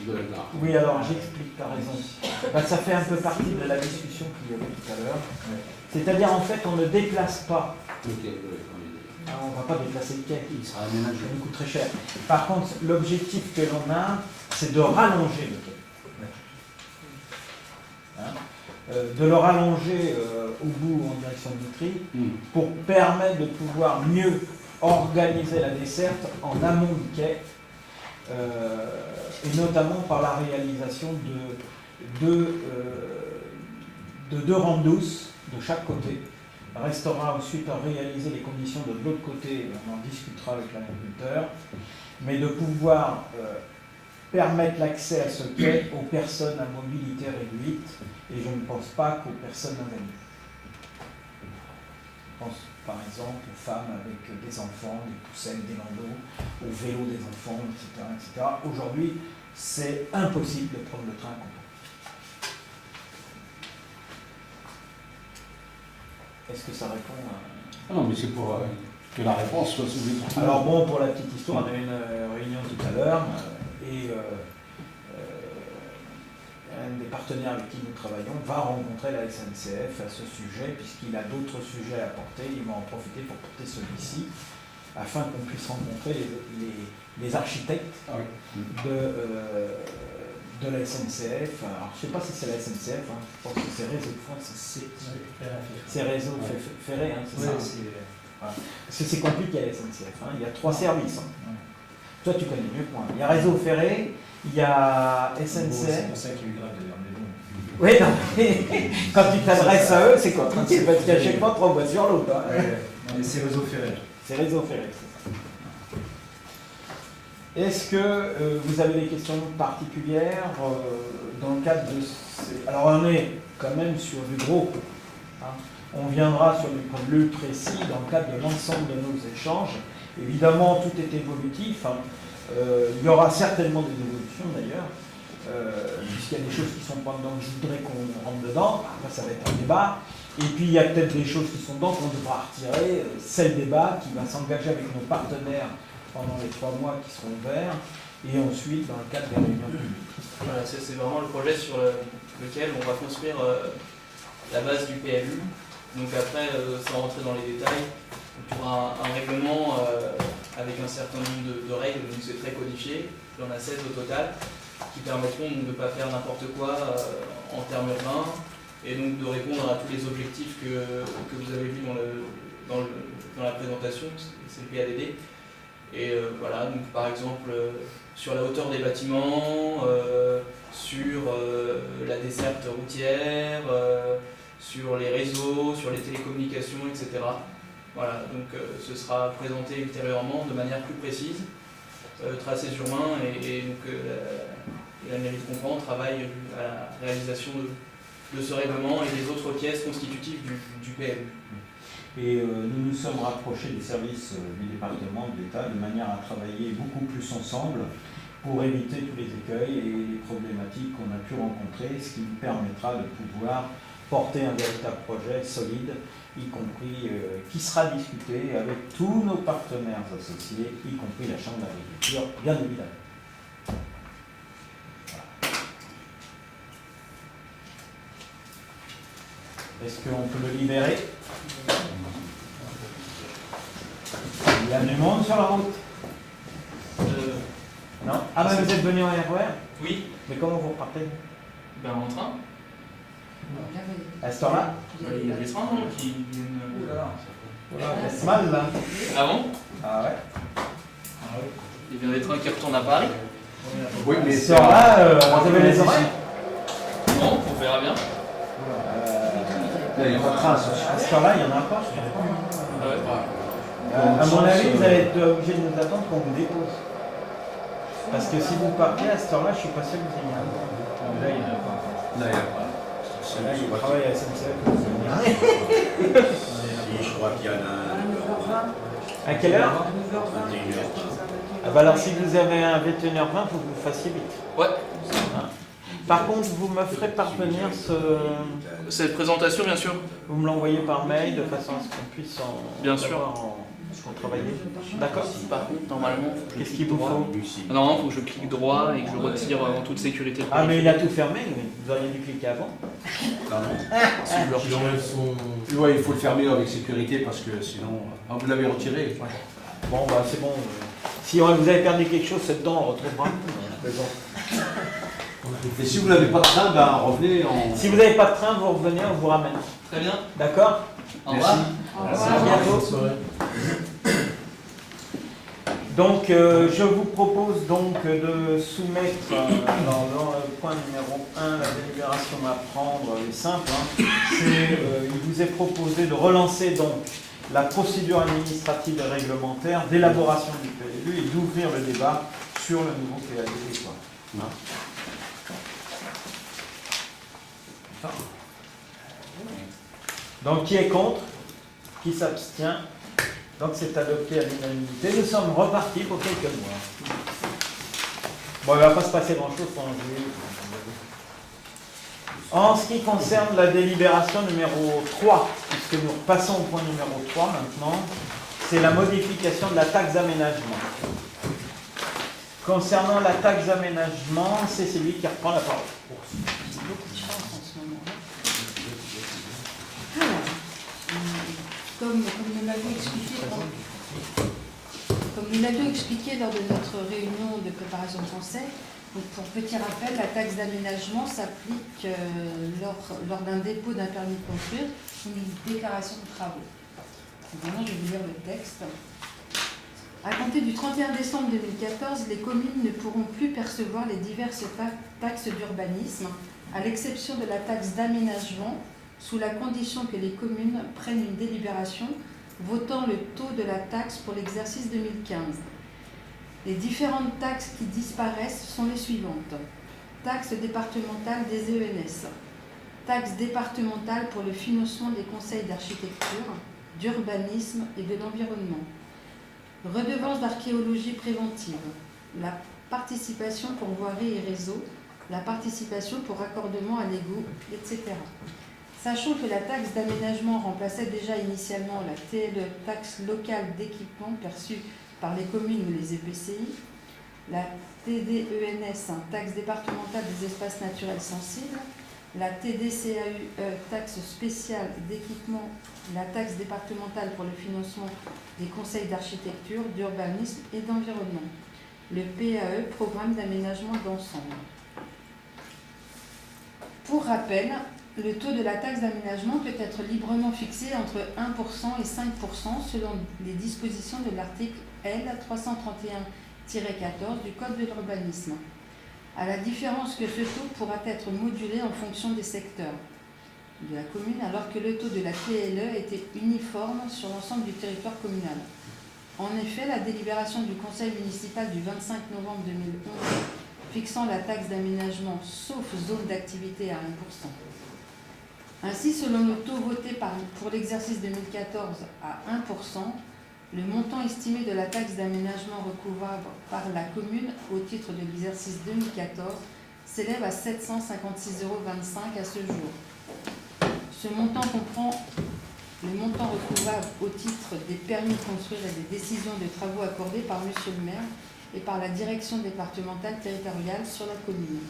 de la gare. Oui, alors j'explique, tu as raison. Ça fait un peu partie de la discussion qu'il y avait tout à l'heure. C'est-à-dire, en fait, on ne déplace pas. On ne va pas déplacer le quai. Il sera aménagé. Ça nous coûte très cher. Par contre, l'objectif que l'on a, c'est de rallonger le quai. de le rallonger au bout en direction de Vitry pour permettre de pouvoir mieux organiser la desserte en amont du quai, et notamment par la réalisation de deux rampes douces de chaque côté. Restera ensuite à réaliser les conditions de l'autre côté, on en discutera avec l'agriculteur, mais de pouvoir permettre l'accès à ce quai aux personnes à mobilité réduite, et je ne pense pas qu'aux personnes invalides. Je pense par exemple aux femmes avec des enfants, des poussettes, des landaux, aux vélos des enfants, etc. etc. Aujourd'hui, c'est impossible de prendre le train à Comporte. Est-ce que ça répond à... Ah non, mais c'est pour que la réponse soit soulevée. Alors bon, pour la petite histoire, on a eu une réunion tout à l'heure, et un des partenaires avec qui nous travaillons va rencontrer la SNCF à ce sujet, puisqu'il a d'autres sujets à porter. Il va en profiter pour porter celui-ci, afin qu'on puisse rencontrer les architectes de la SNCF. Alors, je ne sais pas si c'est la SNCF, hein. Je pense que c'est Réseau de France, c'est Réseau Ferré, hein, c'est ça. Voilà. Parce que c'est compliqué à la SNCF, hein. Il y a 3 services. Hein. Toi, tu connais mieux que moi. Il y a Réseau Ferré, il y a SNCF. C'est pour ça qu'il y a eu grave d'ailleurs, mais bon. Oui, non, mais quand tu t'adresses à eux, c'est compliqué, parce qu'il y a chaque fois 3 voies sur l'autre. Hein. Non, mais c'est Réseau Ferré. C'est Réseau Ferré, c'est ça. Est-ce que vous avez des questions particulières dans le cadre de ces... Alors on est quand même sur du gros. Hein. On viendra sur du plus précis dans le cadre de l'ensemble de nos échanges. Évidemment, tout est évolutif. Hein. Il y aura certainement des évolutions d'ailleurs, puisqu'il y a des choses qui ne sont pas dedans que je voudrais qu'on rentre dedans. Après, ça va être un débat. Et puis, il y a peut-être des choses qui sont dedans qu'on devra retirer. C'est le débat qui va s'engager avec nos partenaires pendant les 3 mois qui seront ouverts, et ensuite dans le cadre des réunions publiques. Voilà, c'est vraiment le projet sur lequel on va construire la base du PLU. Donc après, sans rentrer dans les détails, on aura un règlement avec un certain nombre de règles, donc c'est très codifié. Il y en a 16 au total, qui permettront donc de ne pas faire n'importe quoi en termes urbains, et donc de répondre à tous les objectifs que vous avez vus dans la présentation, c'est le PADD. Et voilà, donc par exemple sur la hauteur des bâtiments, sur la desserte routière, sur les réseaux, sur les télécommunications, etc. Voilà, donc ce sera présenté ultérieurement de manière plus précise, tracés urbains, et donc la mairie de Conflans travaille à la réalisation de ce règlement et des autres pièces constitutives du PLU. Et nous nous sommes rapprochés des services du département, de l'État, de manière à travailler beaucoup plus ensemble pour éviter tous les écueils et les problématiques qu'on a pu rencontrer, ce qui nous permettra de pouvoir porter un véritable projet solide, y compris qui sera discuté avec tous nos partenaires associés, y compris la Chambre d'agriculture, bien évidemment. Est-ce qu'on peut le libérer? Il y a du monde sur la route? Non? Ah ben vous êtes venu en RER? Oui. Mais comment vous repartez? Ben en train. À ce temps-là? Il y a des trains qui viennent. C'est mal là. Ah bon? Ah ouais? Il y a des trains qui retournent à Paris. Oui, mais À ce temps-là, vous avez les oreilles? Non, on verra bien. il n'y a pas de train. À ce temps-là, il n'y en a pas. Ouais. À mon avis, vous allez être obligé de nous attendre qu'on vous dépose. Parce que si vous partez à ce temps-là, je suis pas sûr que vous ayez un. Là, il n'y en a pas. Là, il n'y a pas. Là, il travaille à la SNCF. Je crois qu'il y en a À quelle heure? 21h. Ah bah alors, si vous avez un 21h20, il faut que vous fassiez vite. Ouais. Par contre, vous me ferez parvenir Cette présentation, bien sûr. vous me l'envoyez par mail de façon à ce qu'on puisse en Bien sûr. en travailler. D'accord? Par contre, normalement, Qu'est-ce qu'il vous faut? normalement, il faut que je clique droit et que je retire en toute sécurité. Ah mais il a tout fermé, lui. Vous auriez dû cliquer avant. Ouais, il faut le fermer avec sécurité parce que sinon. Ah, vous l'avez retiré. Bon bah c'est bon. Si vous avez perdu quelque chose, c'est dedans, on retrouvera. Et si vous n'avez pas de train, ben revenez en. Si vous n'avez pas de train, vous revenez, on vous ramène. Très bien. D'accord? Au revoir. Au À revoir. bientôt. Donc, je vous propose donc de soumettre, alors, dans le point numéro 1, la délibération à prendre est simple. Hein. Il vous est proposé de relancer donc la procédure administrative et réglementaire d'élaboration du PLU et d'ouvrir le débat sur le nouveau PLU. Hein. Donc, qui est contre? Qui s'abstient? Donc, c'est adopté à l'unanimité. Nous sommes repartis pour quelques mois. Bon, il ne va pas se passer grand-chose pendant juillet. En ce qui concerne la délibération numéro 3, puisque nous passons au point numéro 3 maintenant, c'est la modification de la taxe d'aménagement. Concernant la taxe d'aménagement, c'est celui qui reprend la parole. Beaucoup de chance en ce moment. Alors, comme nous l'avions expliqué lors de notre réunion de préparation de conseil, donc pour petit rappel, la taxe d'aménagement s'applique lors d'un dépôt d'un permis de construire ou d'une déclaration de travaux. Maintenant, je vais vous lire le texte. À compter du 31 décembre 2014, les communes ne pourront plus percevoir les diverses taxes d'urbanisme, à l'exception de la taxe d'aménagement, sous la condition que les communes prennent une délibération votant le taux de la taxe pour l'exercice 2015. Les différentes taxes qui disparaissent sont les suivantes. Taxe départementale des ENS, taxe départementale pour le financement des conseils d'architecture, d'urbanisme et de l'environnement, redevance d'archéologie préventive, la participation pour voirie et réseau, la participation pour raccordement à l'égout, etc. Sachant que la taxe d'aménagement remplaçait déjà initialement la TLE, taxe locale d'équipement perçue par les communes ou les EPCI, la TDENS, taxe départementale des espaces naturels sensibles, la TDCAUE, taxe spéciale d'équipement, la taxe départementale pour le financement des conseils d'architecture, d'urbanisme et d'environnement, le PAE, programme d'aménagement d'ensemble. Pour rappel, le taux de la taxe d'aménagement peut être librement fixé entre 1% et 5% selon les dispositions de l'article L. 331-14 du Code de l'urbanisme, à la différence que ce taux pourra être modulé en fonction des secteurs de la commune, alors que le taux de la TLE était uniforme sur l'ensemble du territoire communal. En effet, la délibération du Conseil municipal du 25 novembre 2011 fixant la taxe d'aménagement sauf zone d'activité à 1%. Ainsi, selon le taux voté pour l'exercice 2014 à 1%, le montant estimé de la taxe d'aménagement recouvrable par la commune au titre de l'exercice 2014 s'élève à 756,25 € à ce jour. Ce montant comprend le montant recouvrable au titre des permis de construire et des décisions de travaux accordés par Monsieur le maire et par la direction départementale territoriale sur la commune.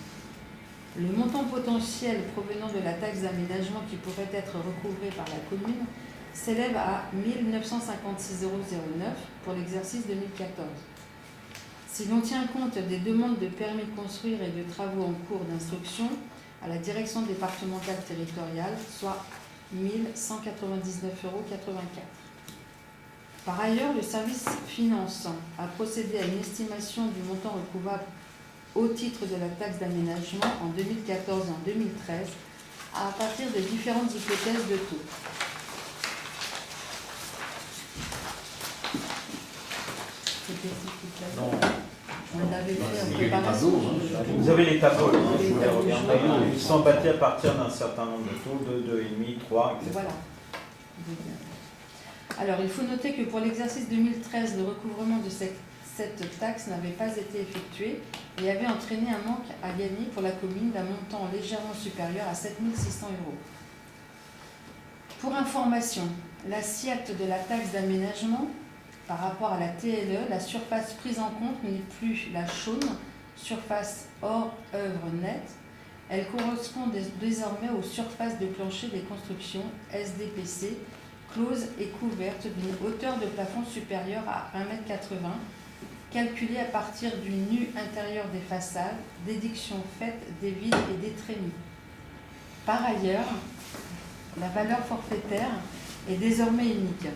Le montant potentiel provenant de la taxe d'aménagement qui pourrait être recouvré par la commune s'élève à 1 956,09 € pour l'exercice 2014. Si l'on tient compte des demandes de permis de construire et de travaux en cours d'instruction à la direction départementale territoriale, soit 1 199,84 €. Par ailleurs, le service finance a procédé à une estimation du montant recouvrable au titre de la taxe d'aménagement en 2014 et en 2013 à partir de différentes hypothèses de taux. On l'avait fait en préparation. Vous avez les tableaux, je vous les regarderai. Ils sont bâtis à partir d'un certain nombre de taux, 2, 2,5, 3, etc. Voilà. Alors, il faut noter que pour l'exercice 2013, le recouvrement de cette taxe n'avait pas été effectué et avait entraîné un manque à gagner pour la commune d'un montant légèrement supérieur à 7 600 €. Pour information, l'assiette de la taxe d'aménagement par rapport à la TLE, la surface prise en compte n'est plus la chaume, surface hors œuvre nette. Elle correspond désormais aux surfaces de plancher des constructions SDPC, closes et couvertes d'une hauteur de plafond supérieure à 1,80 m calculé à partir du nu intérieur des façades, déduction faite des vides et des trémies. Par ailleurs, la valeur forfaitaire est désormais unique.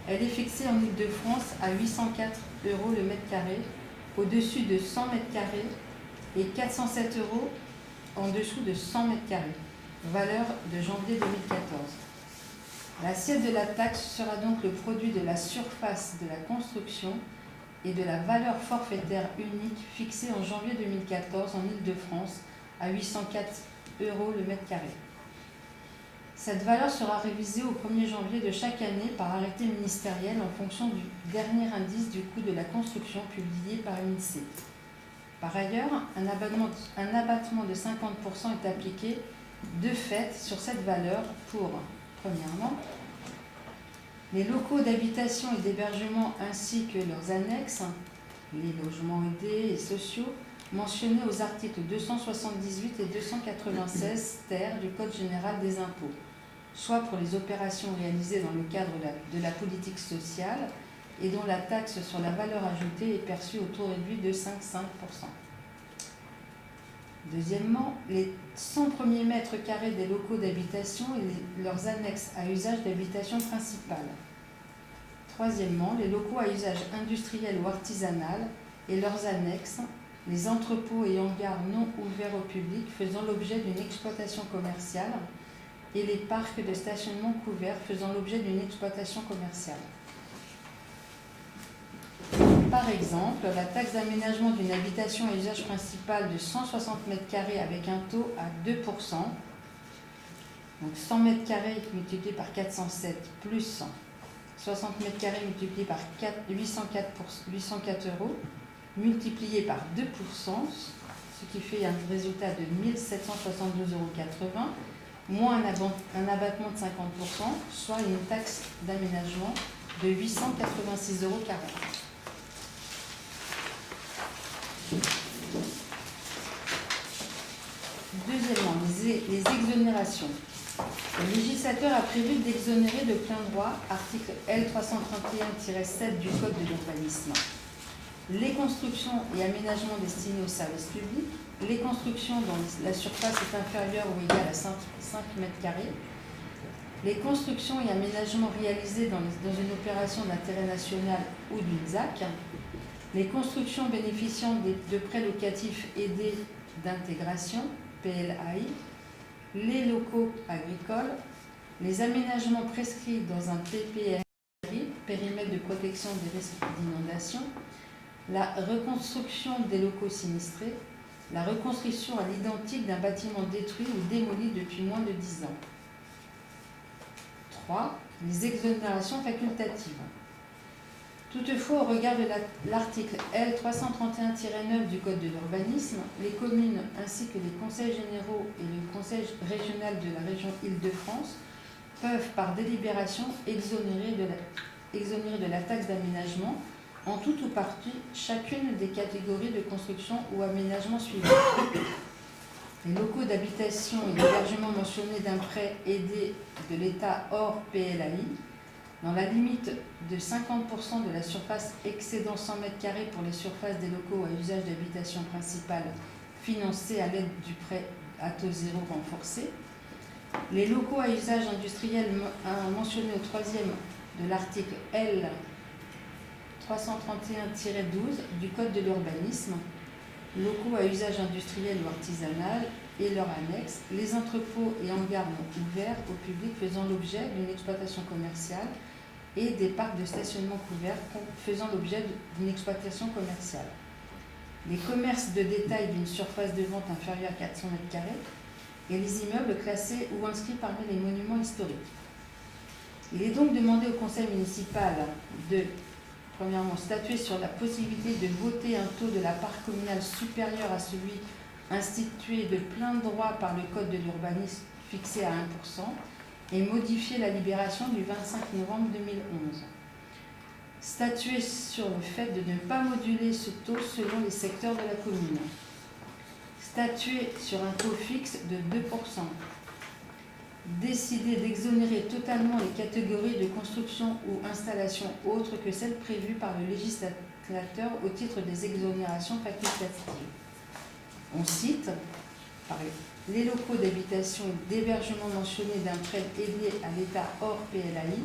Elle est fixée en Île-de-France à 804 € le mètre carré, au-dessus de 100 mètres carrés, et 407 € en dessous de 100 mètres carrés, valeur de janvier 2014. L'assiette de la taxe sera donc le produit de la surface de la construction et de la valeur forfaitaire unique fixée en janvier 2014 en Île-de-France à 804 € le mètre carré. Cette valeur sera révisée au 1er janvier de chaque année par arrêté ministériel en fonction du dernier indice du coût de la construction publié par l'INSEE. Par ailleurs, un abattement de 50% est appliqué de fait sur cette valeur pour, premièrement, les locaux d'habitation et d'hébergement ainsi que leurs annexes, les logements aidés et sociaux, mentionnés aux articles 278 et 296 ter du Code général des impôts, soit pour les opérations réalisées dans le cadre de la politique sociale et dont la taxe sur la valeur ajoutée est perçue au taux réduit de 5,5%. Deuxièmement, les 100 premiers mètres carrés des locaux d'habitation et leurs annexes à usage d'habitation principale. Troisièmement, les locaux à usage industriel ou artisanal et leurs annexes, les entrepôts et hangars non ouverts au public faisant l'objet d'une exploitation commerciale et les parcs de stationnement couverts faisant l'objet d'une exploitation commerciale. Par exemple, la taxe d'aménagement d'une habitation à usage principal de 160 mètres carrés avec un taux à 2%, donc 100 mètres carrés multiplié par 407 plus 60 mètres carrés multiplié par 804 € multiplié par 2%, ce qui fait un résultat de 1 772,80 €, moins un abattement de 50%, soit une taxe d'aménagement de 886,40 €. Deuxièmement, les exonérations. Le législateur a prévu d'exonérer de plein droit, article L331-7 du Code de l'urbanisme, les constructions et aménagements destinés au service public, les constructions dont la surface est inférieure ou égale à 5 mètres carrés, les constructions et aménagements réalisés dans une opération d'intérêt national ou d'une ZAC, les constructions bénéficiant de prêts locatifs aidés d'intégration, PLAI, les locaux agricoles, les aménagements prescrits dans un PPRI, périmètre de protection des risques d'inondation, la reconstruction des locaux sinistrés, la reconstruction à l'identique d'un bâtiment détruit ou démoli depuis moins de 10 ans. 3. Les exonérations facultatives. Toutefois, au regard de l'article L331-9 du Code de l'urbanisme, les communes ainsi que les conseils généraux et le conseil régional de la région Île-de-France peuvent par délibération exonérer de la taxe d'aménagement en tout ou partie chacune des catégories de construction ou aménagement suivantes. Les locaux d'habitation et d'hébergement mentionnés d'un prêt aidé de l'État hors PLAI, dans la limite de 50% de la surface excédant 100 m² pour les surfaces des locaux à usage d'habitation principale financés à l'aide du prêt à taux zéro renforcé. Les locaux à usage industriel mentionnés au 3e de l'article L 331-12 du Code de l'urbanisme, locaux à usage industriel ou artisanal et leurs annexes, les entrepôts et hangars non ouverts au public faisant l'objet d'une exploitation commerciale et des parcs de stationnement couverts faisant l'objet d'une exploitation commerciale. Les commerces de détail d'une surface de vente inférieure à 400 m² et les immeubles classés ou inscrits parmi les monuments historiques. Il est donc demandé au conseil municipal de, premièrement, statuer sur la possibilité de voter un taux de la part communale supérieur à celui institué de plein droit par le Code de l'urbanisme fixé à 1% et modifier la libération du 25 novembre 2011. Statuer sur le fait de ne pas moduler ce taux selon les secteurs de la commune. Statuer sur un taux fixe de 2%. Décider d'exonérer totalement les catégories de construction ou installations autres que celles prévues par le législateur au titre des exonérations facultatives. On cite, pareil, les locaux d'habitation et d'hébergement mentionnés d'un prêt aidé à l'État hors PLAI.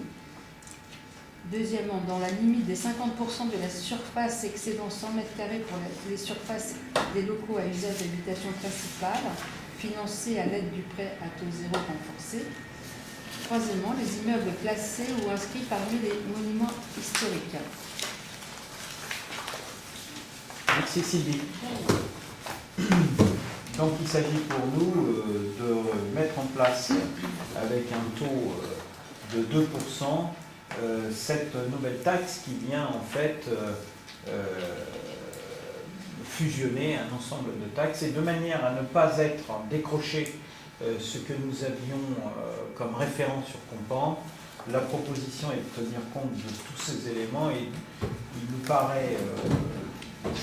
Deuxièmement, dans la limite des 50% de la surface excédant 100 m² pour les surfaces des locaux à usage d'habitation principale, financés à l'aide du prêt à taux zéro renforcé. Troisièmement, les immeubles classés ou inscrits parmi les monuments historiques. Merci Sylvie. Donc il s'agit pour nous de mettre en place avec un taux de 2% cette nouvelle taxe qui vient en fait fusionner un ensemble de taxes et de manière à ne pas être décroché ce que nous avions comme référence sur Compan. La proposition est de tenir compte de tous ces éléments et il nous paraît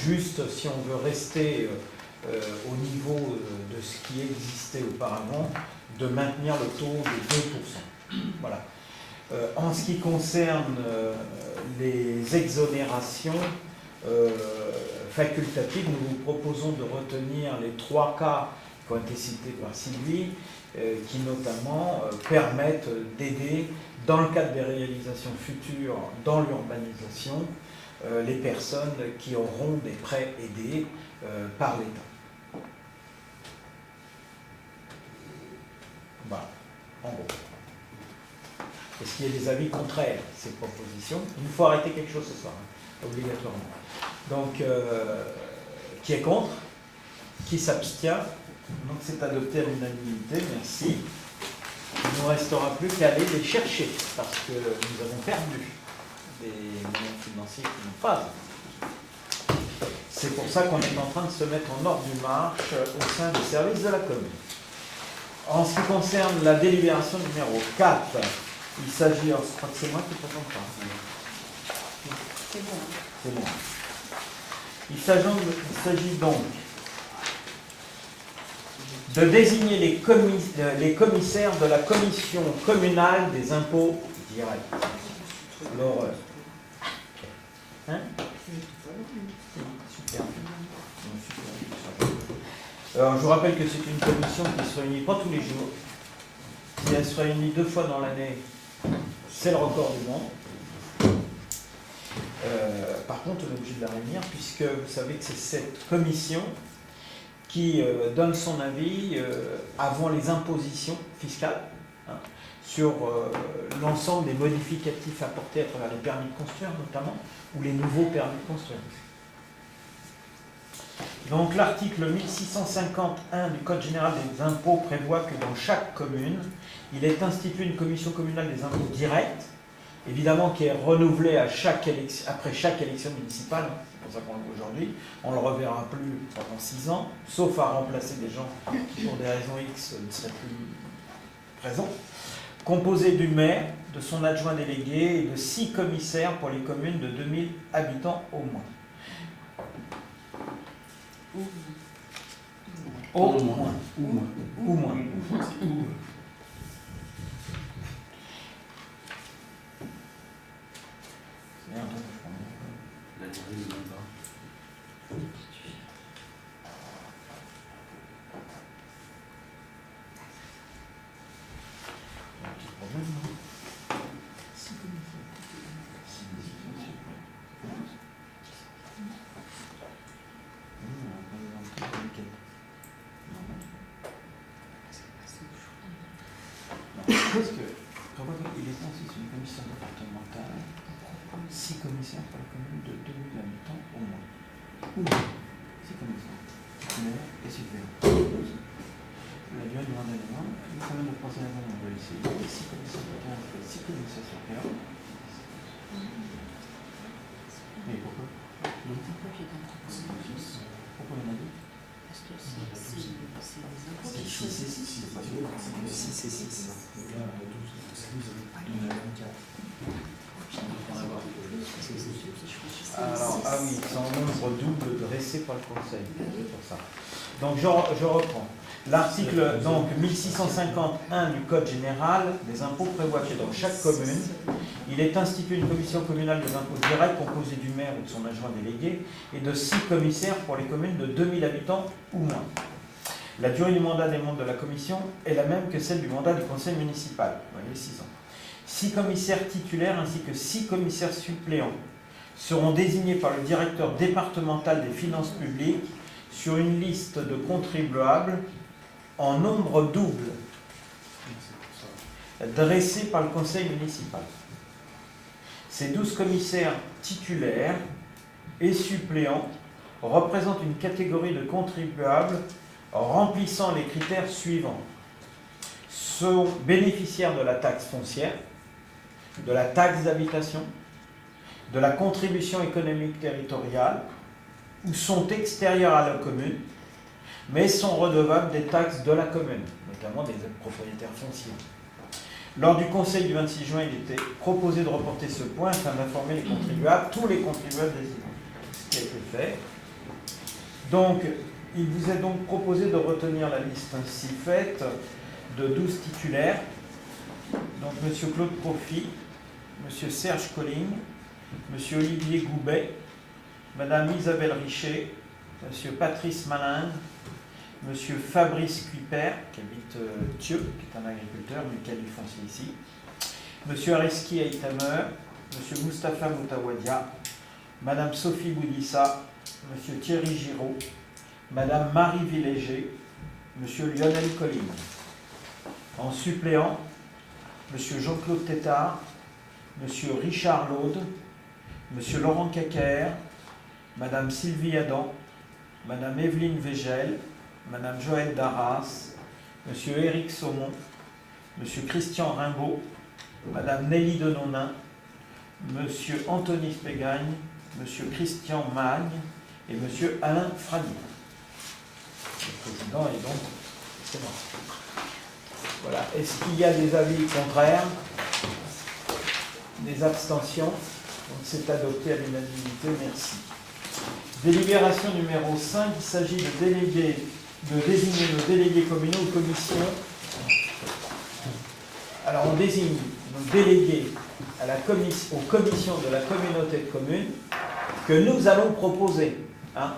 juste, si on veut rester au niveau de ce qui existait auparavant, de maintenir le taux de 2%. Voilà. En ce qui concerne les exonérations facultatives, nous vous proposons de retenir les 3 cas qui ont été cités par Sylvie, qui notamment permettent d'aider, dans le cadre des réalisations futures dans l'urbanisation, les personnes qui auront des prêts aidés par l'État. Voilà, en gros. Est-ce qu'il y a des avis contraires à ces propositions? Il faut arrêter quelque chose ce soir, hein, obligatoirement. Donc, qui est contre? Qui s'abstient? Donc c'est adopté à l'unanimité, merci. Il ne nous restera plus qu'à aller les chercher, parce que nous avons perdu des moyens financiers qui n'ont pas. C'est pour ça qu'on est en train de se mettre en ordre du marche au sein des services de la commune. En ce qui concerne la délibération numéro 4, il s'agit, je crois que c'est moi qui présente pas. C'est bon. C'est bon. Il s'agit donc de désigner les commissaires de la commission communale des impôts directs. L'horreur. Hein? Super. Alors, je vous rappelle que c'est une commission qui se réunit pas tous les jours. Si elle se réunit 2 fois dans l'année, c'est le record du monde. Par contre, on est obligé de la réunir, puisque vous savez que c'est cette commission qui donne son avis avant les impositions fiscales, hein, sur l'ensemble des modificatifs apportés à travers les permis de construire notamment, ou les nouveaux permis de construire. Donc l'article 1651 du Code général des impôts prévoit que dans chaque commune, il est institué une commission communale des impôts directs, évidemment qui est renouvelée après chaque élection municipale, c'est pour ça qu'on le voit aujourd'hui, on ne le reverra plus pendant 6 ans, sauf à remplacer des gens qui pour des raisons X ne seraient plus présents, composée du maire, de son adjoint délégué et de 6 commissaires pour les communes de 2000 habitants au moins. Au moins. Au moins. Parce que, il est ainsi sur une commission départementale, 6 commissaires pour la commune de 2000 habitants au moins. 6 commissaires, maire et suppléant. La durée du mandat d'élément, le combien de procès on doit essayer, 6 commissaires suppléants, 6 commissaires suppléants. Mais pourquoi? Pourquoi il y en a deux? Parce que c'est les impôts qui choisissent. Alors, ah oui, c'est en nombre double dressé par le Conseil. C'est pour ça. Donc je reprends. L'article donc 1651 du Code général des impôts prévoit que dans chaque commune, Il est institué une commission communale des impôts directs composée du maire ou de son adjoint délégué et de 6 commissaires pour les communes de 2000 habitants ou moins. La durée du mandat des membres de la commission est la même que celle du mandat du conseil municipal, vous voyez, 6 ans. 6 commissaires titulaires ainsi que 6 commissaires suppléants seront désignés par le directeur départemental des finances publiques sur une liste de contribuables en nombre double dressée par le conseil municipal. Ces 12 commissaires titulaires et suppléants représentent une catégorie de contribuables remplissant les critères suivants. Sont bénéficiaires de la taxe foncière, de la taxe d'habitation, de la contribution économique territoriale, ou sont extérieurs à la commune, mais sont redevables des taxes de la commune, notamment des propriétaires fonciers. Lors du conseil du 26 juin, il était proposé de reporter ce point afin d'informer les contribuables, tous les contribuables désignés, ce qui a été fait. Donc, il vous est donc proposé de retenir la liste ainsi faite de 12 titulaires. Donc, M. Claude Profit, M. Serge Colling, M. Olivier Goubet, Mme Isabelle Richer, M. Patrice Malingre, M. Fabrice Cuiper, qui habite Thieu, qui est un agriculteur, mais qui a du foncier ici, M. Areski Aitamer, M. Moustapha Moutawadia, Mme Sophie Boudissa, M. Thierry Giraud, Mme Marie Villéger, M. Lionel Colline. En suppléant, M. Jean-Claude Tétard, M. Richard Laude, M. Laurent Cacaire, Mme Sylvie Adam, Mme Evelyne Végel, Mme Joëlle Darras, M. Éric Saumon, M. Christian Rimbaud, Mme Nelly Denonin, M. Anthony Spégagne, M. Christian Magne et M. Alain Fragny. Le président est donc, c'est moi. Voilà. Est-ce qu'il y a des avis contraires? Des abstentions? Donc c'est adopté à l'unanimité, merci. Délibération numéro 5, il s'agit de désigner nos délégués communaux aux commissions. Alors on désigne nos délégués à aux commissions de la communauté de communes que nous allons proposer. Hein,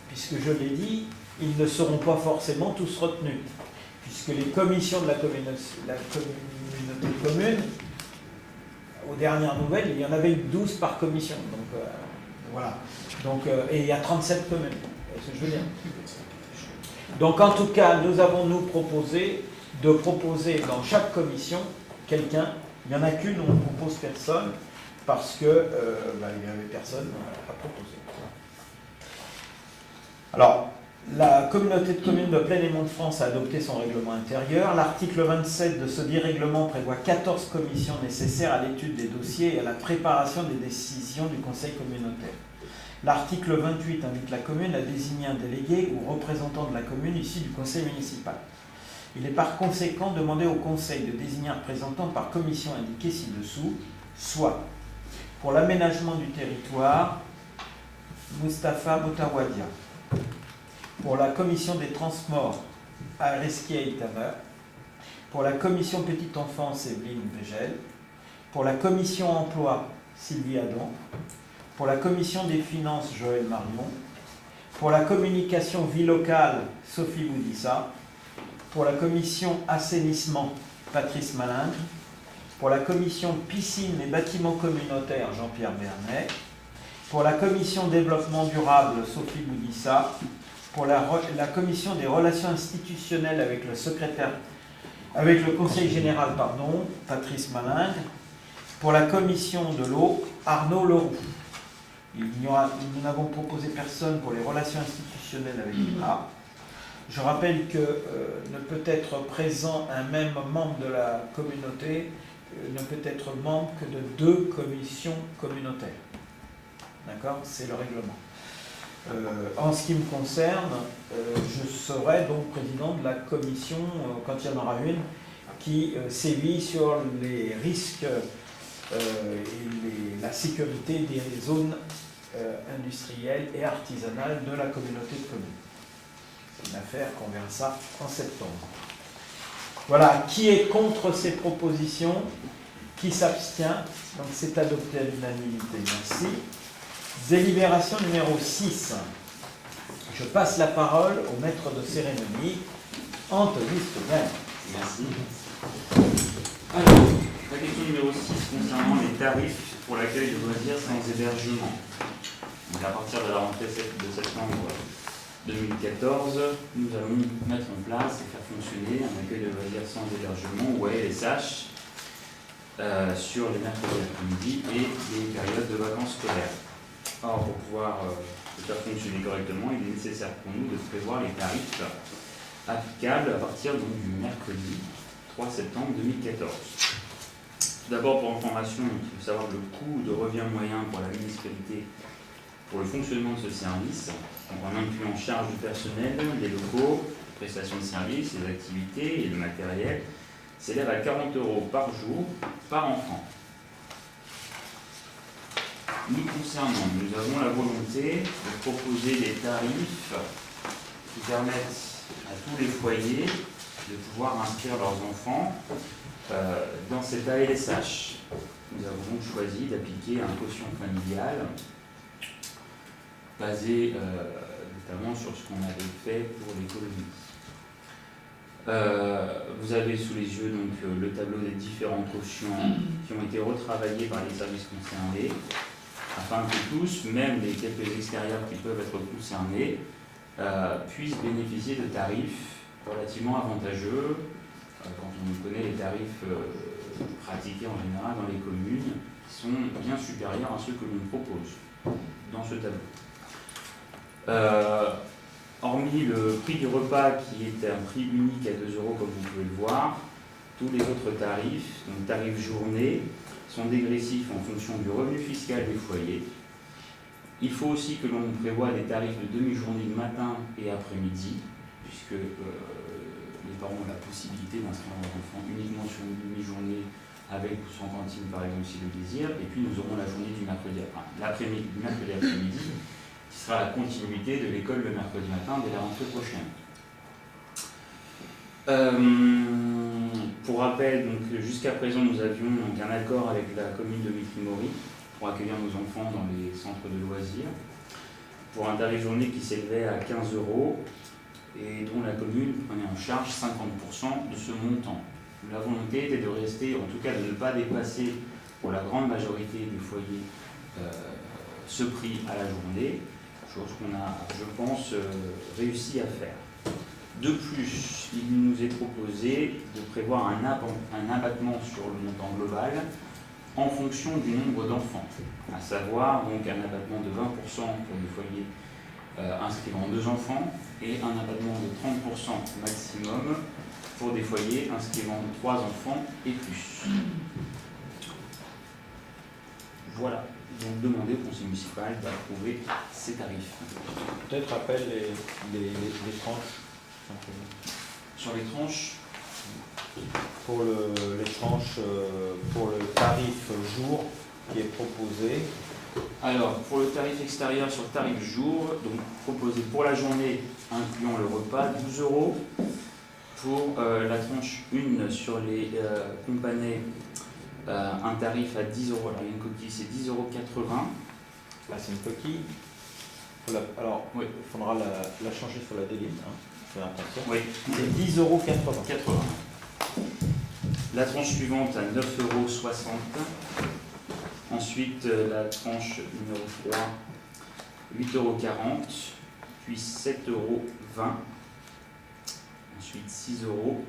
puisque je l'ai dit, ils ne seront pas forcément tous retenus. Puisque les commissions de la communauté de communes, aux dernières nouvelles, il y en avait 12 par commission. Donc voilà. Donc, et il y a 37 communes. C'est ce que je veux dire. Donc en tout cas, nous avons proposé de proposer dans chaque commission quelqu'un. Il n'y en a qu'une, on ne propose personne, parce que il n'y avait personne à proposer. Alors, la communauté de communes de Plaine et Mont-de-France a adopté son règlement intérieur. L'article 27 de ce dit règlement prévoit 14 commissions nécessaires à l'étude des dossiers et à la préparation des décisions du conseil communautaire. L'article 28 invite la commune à désigner un délégué ou représentant de la commune issu du conseil municipal. Il est par conséquent demandé au conseil de désigner un représentant par commission indiquée ci-dessous, soit pour l'aménagement du territoire, Moustapha Moutawadia, pour la commission des transports, Areski Aitamer, pour la commission petite enfance, Evelyne Végel, pour la commission emploi, Sylvie Adam, pour la commission des finances, Joël Marion, pour la communication vie locale, Sophie Boudissa, pour la commission assainissement, Patrice Malingre, pour la commission piscine et bâtiments communautaires, Jean-Pierre Bernet, pour la commission développement durable, Sophie Boudissa, pour la commission des relations institutionnelles avec le conseil général, Patrice Malingre, pour la commission de l'eau, Arnaud Leroux. Nous n'avons proposé personne pour les relations institutionnelles avec l'INRA. Je rappelle que ne peut être présent un même membre de la communauté, ne peut être membre que de 2 commissions communautaires. D'accord? C'est le règlement. En ce qui me concerne, je serai donc président de la commission, quand il y en aura une, qui sévit sur les risques et la sécurité des zones industrielles et artisanales de la communauté de communes. C'est une affaire qu'on verra ça en septembre. Voilà, qui est contre ces propositions? Qui s'abstient? Donc c'est adopté à l'unanimité. Merci. Délibération numéro 6. Je passe la parole au maître de cérémonie, Anthony Stougain. Merci. Alors, la question numéro 6 concernant les tarifs pour l'accueil de loisirs sans hébergement. Donc à partir de la rentrée de septembre 2014, nous allons mettre en place et faire fonctionner un accueil de loisirs sans hébergement ou ALSH sur les mercredis après-midi et les périodes de vacances scolaires. Or, pour pouvoir le faire fonctionner correctement, il est nécessaire pour nous de prévoir les tarifs applicables à partir donc, du mercredi 3 septembre 2014. Tout d'abord, pour information, il faut savoir le coût de revient moyen pour la municipalité pour le fonctionnement de ce service, donc en incluant charge du personnel, des locaux, prestations de services, les activités et le matériel, s'élève à 40 € par jour par enfant. Nous concernant, nous avons la volonté de proposer des tarifs qui permettent à tous les foyers de pouvoir inscrire leurs enfants dans cet ALSH. Nous avons donc choisi d'appliquer un quotient familial basé notamment sur ce qu'on avait fait pour les colonies. Vous avez sous les yeux donc, le tableau des différents quotients qui ont été retravaillés par les services concernés, afin que tous, même les quelques extérieurs qui peuvent être concernés, puissent bénéficier de tarifs relativement avantageux, quand on connaît les tarifs pratiqués en général dans les communes, qui sont bien supérieurs à ceux que l'on propose dans ce tableau. Hormis le prix du repas qui est un prix unique à 2 € comme vous pouvez le voir, tous les autres tarifs, donc tarifs journée, sont dégressifs en fonction du revenu fiscal des foyers. Il faut aussi que l'on prévoie des tarifs de demi-journée matin et après-midi, puisque les parents ont la possibilité d'inscrire leurs enfants uniquement sur une demi-journée avec ou sans cantine par exemple si le désir, et puis nous aurons la journée du mercredi après-midi, qui sera la continuité de l'école le mercredi matin dès la rentrée prochaine. Pour rappel, jusqu'à présent, nous avions donc, un accord avec la commune de Mitry-Mory pour accueillir nos enfants dans les centres de loisirs, pour un tarif journée qui s'élevait à 15 € et dont la commune prenait en charge 50% de ce montant. La volonté était de rester, en tout cas de ne pas dépasser pour la grande majorité des foyers ce prix à la journée, chose qu'on a, je pense, réussi à faire. De plus, il nous est proposé de prévoir un abattement sur le montant global en fonction du nombre d'enfants, à savoir donc un abattement de 20% pour les foyers inscrivant 2 enfants et un abattement de 30% maximum pour des foyers inscrivant 3 enfants et plus. Voilà. Donc demander au conseil municipal d'approuver ces tarifs. Peut-être rappelle les tranches. Sur les tranches, Pour les tranches, pour le tarif jour qui est proposé. alors pour le tarif extérieur sur le tarif jour, donc proposé pour la journée incluant le repas, 12 €. Pour la tranche 1 sur les companais, un tarif à 10 €. Alors il y a une coquille, c'est 10,80 €. Là, c'est une coquille. Alors, Oui. il faudra la changer sur la délite. Fais attention. Oui, C'est 10,80 €. 80. La tranche suivante à 9,60 €. Ensuite, la tranche numéro 3, 8,40 €, puis 7,20 €. Ensuite 6 €,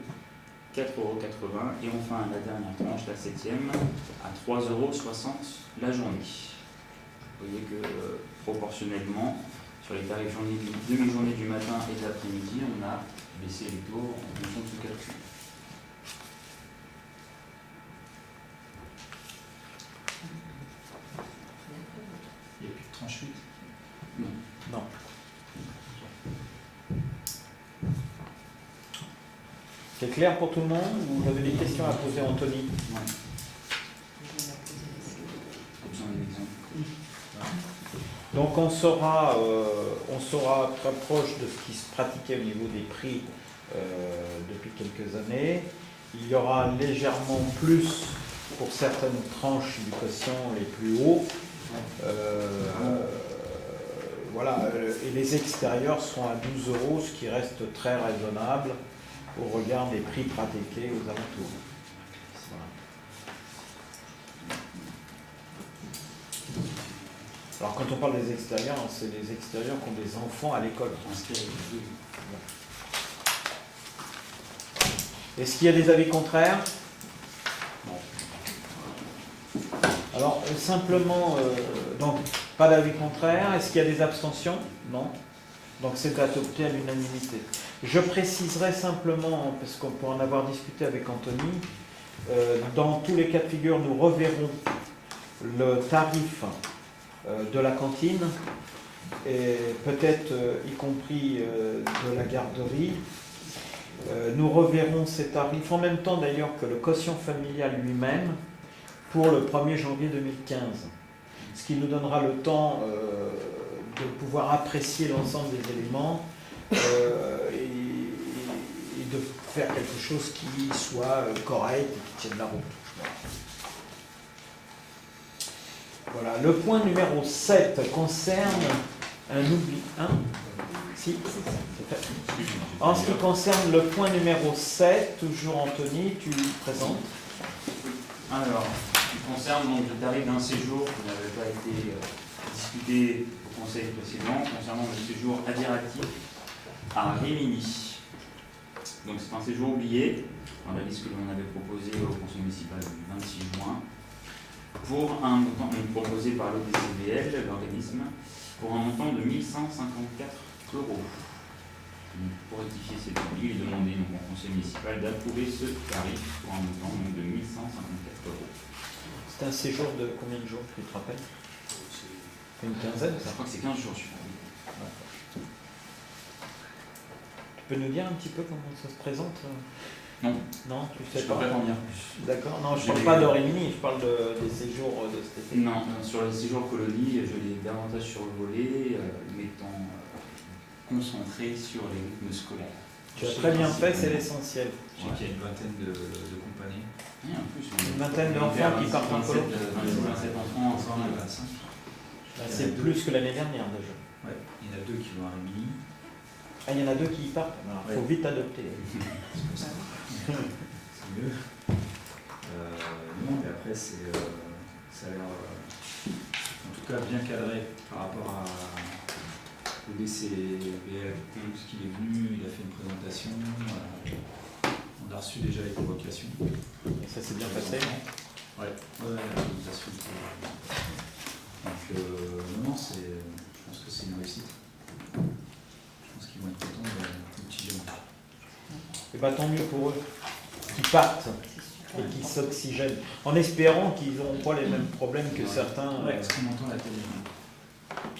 4,80 € et enfin la dernière tranche, la 7e, à 3,60 € la journée. Vous voyez que proportionnellement, sur les tarifs demi-journée du matin et de l'après-midi, on a baissé les taux en fonction de ce calcul. Il n'y a plus de tranche 8. Non. C'est clair pour tout le monde ou vous avez des questions à poser à Anthony? Ouais. Pas besoin d'un exemple. Donc on sera très proche de ce qui se pratiquait au niveau des prix depuis quelques années. Il y aura légèrement plus pour certaines tranches du quotient les plus hauts. Voilà, et les extérieurs sont à 12 €, ce qui reste très raisonnable au regard des prix pratiqués aux alentours. Voilà. Alors quand on parle des extérieurs, c'est les extérieurs qui ont des enfants à l'école. Est-ce qu'il y a des avis contraires? Alors simplement, donc pas d'avis contraire. Est-ce qu'il y a des abstentions? Non. Donc c'est adopté à l'unanimité. Je préciserai simplement, parce qu'on peut en avoir discuté avec Anthony, dans tous les cas de figure, nous reverrons le tarif de la cantine, et peut-être y compris de la garderie. Nous reverrons ces tarifs en même temps d'ailleurs que le quotient familial lui-même pour le 1er janvier 2015. Ce qui nous donnera le temps de pouvoir apprécier l'ensemble des éléments et de faire quelque chose qui soit correct et qui tienne la route. Voilà. Le point numéro 7 concerne un oubli. Hein? Si. En ce qui concerne le point numéro 7, toujours Anthony, tu présentes. Alors, qui concerne donc le tarif d'un séjour qui n'avait pas été discuté au conseil précédent, concernant le séjour Adiractif à Rimini. Donc c'est un séjour oublié, dans la liste que l'on avait proposée au conseil municipal du 26 juin, pour un montant proposé par l'ODCVL, l'organisme, pour un montant de 1 154 €. Pour rectifier cet oubli, il est demandé donc, au conseil municipal d'approuver ce tarif pour un montant donc, de 1 154 €. C'est un séjour de combien de jours, tu te rappelles? Une quinzaine, ça? Je crois que c'est 15 jours, je crois. Tu peux nous dire un petit peu comment ça se présente? Non. Non, tu sais Je pas? peux pas en dire plus. D'accord. Non, je ne parle pas de Rimini, je parle des séjours de cet été. Non, sur les séjours colonie, je l'ai davantage survolé, m'étant concentré sur les rythmes scolaires. Tu as très bien fait, c'est l'essentiel. Je sais qu'il y a une vingtaine de compagnies. Oui, en plus, Une vingtaine d'enfants qui partent en colo. 27 enfants Ensemble, ensemble. 25. C'est plus que l'année dernière déjà. Ouais. Il y en a 2 qui vont à Rimini. Ah, il y en a 2 qui y partent. Il faut vite adopter. C'est mieux. Non, mais après, ça a l'air en tout cas bien cadré par rapport au DCBL, puisqu'il est venu, il a fait une présentation. On a reçu déjà les convocations. Et ça s'est bien passé. Ouais, la présentation. Donc, non, je pense que c'est une réussite. Je pense qu'ils vont être contents de petits jeunes. Et bien tant mieux pour eux, qui partent et qui s'oxygènent, en espérant qu'ils n'auront pas les mêmes problèmes que certains. Est-ce qu'on entend la télé?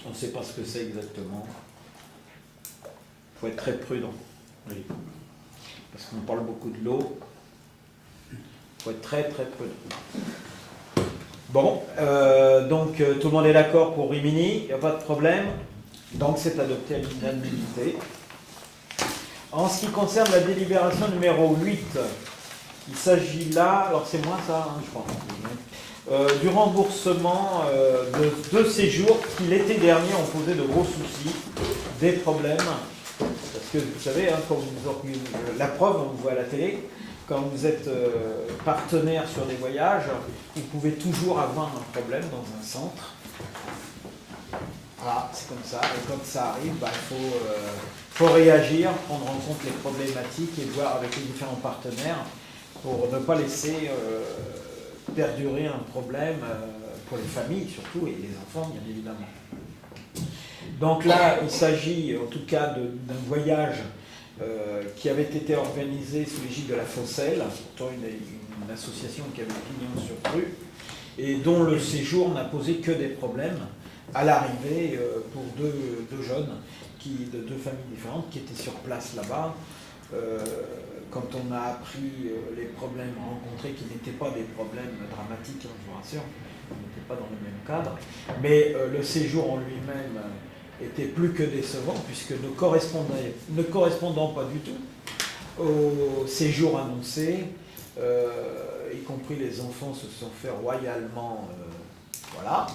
On ne sait pas ce que c'est exactement. Il faut être très prudent. Oui. Parce qu'on parle beaucoup de l'eau. Il faut être très très prudent. Bon, donc tout le monde est d'accord pour Rimini, il n'y a pas de problème. Donc c'est adopté à l'unanimité. En ce qui concerne la délibération numéro 8, il s'agit là, alors c'est moi ça, hein, je crois, du remboursement de 2 séjours qui l'été dernier ont posé de gros soucis, des problèmes. Parce que vous savez, hein, la preuve, on le voit à la télé, quand vous êtes partenaire sur des voyages, vous pouvez toujours avoir un problème dans un centre. Voilà, c'est comme ça. Et quand ça arrive, il faut réagir, prendre en compte les problématiques et voir avec les différents partenaires pour ne pas laisser perdurer un problème pour les familles surtout et les enfants bien évidemment. Donc là, il s'agit en tout cas d'un voyage qui avait été organisé sous l'égide de la Fosselle, pourtant une association qui avait pignon sur rue, et dont le séjour n'a posé que des problèmes à l'arrivée pour deux jeunes de 2 familles différentes qui étaient sur place là-bas. Quand on a appris les problèmes rencontrés, qui n'étaient pas des problèmes dramatiques, je vous rassure, on n'était pas dans le même cadre, mais le séjour en lui-même était plus que décevant, puisque ne correspondant pas du tout au séjour annoncé, y compris les enfants, se sont fait royalement, voilà.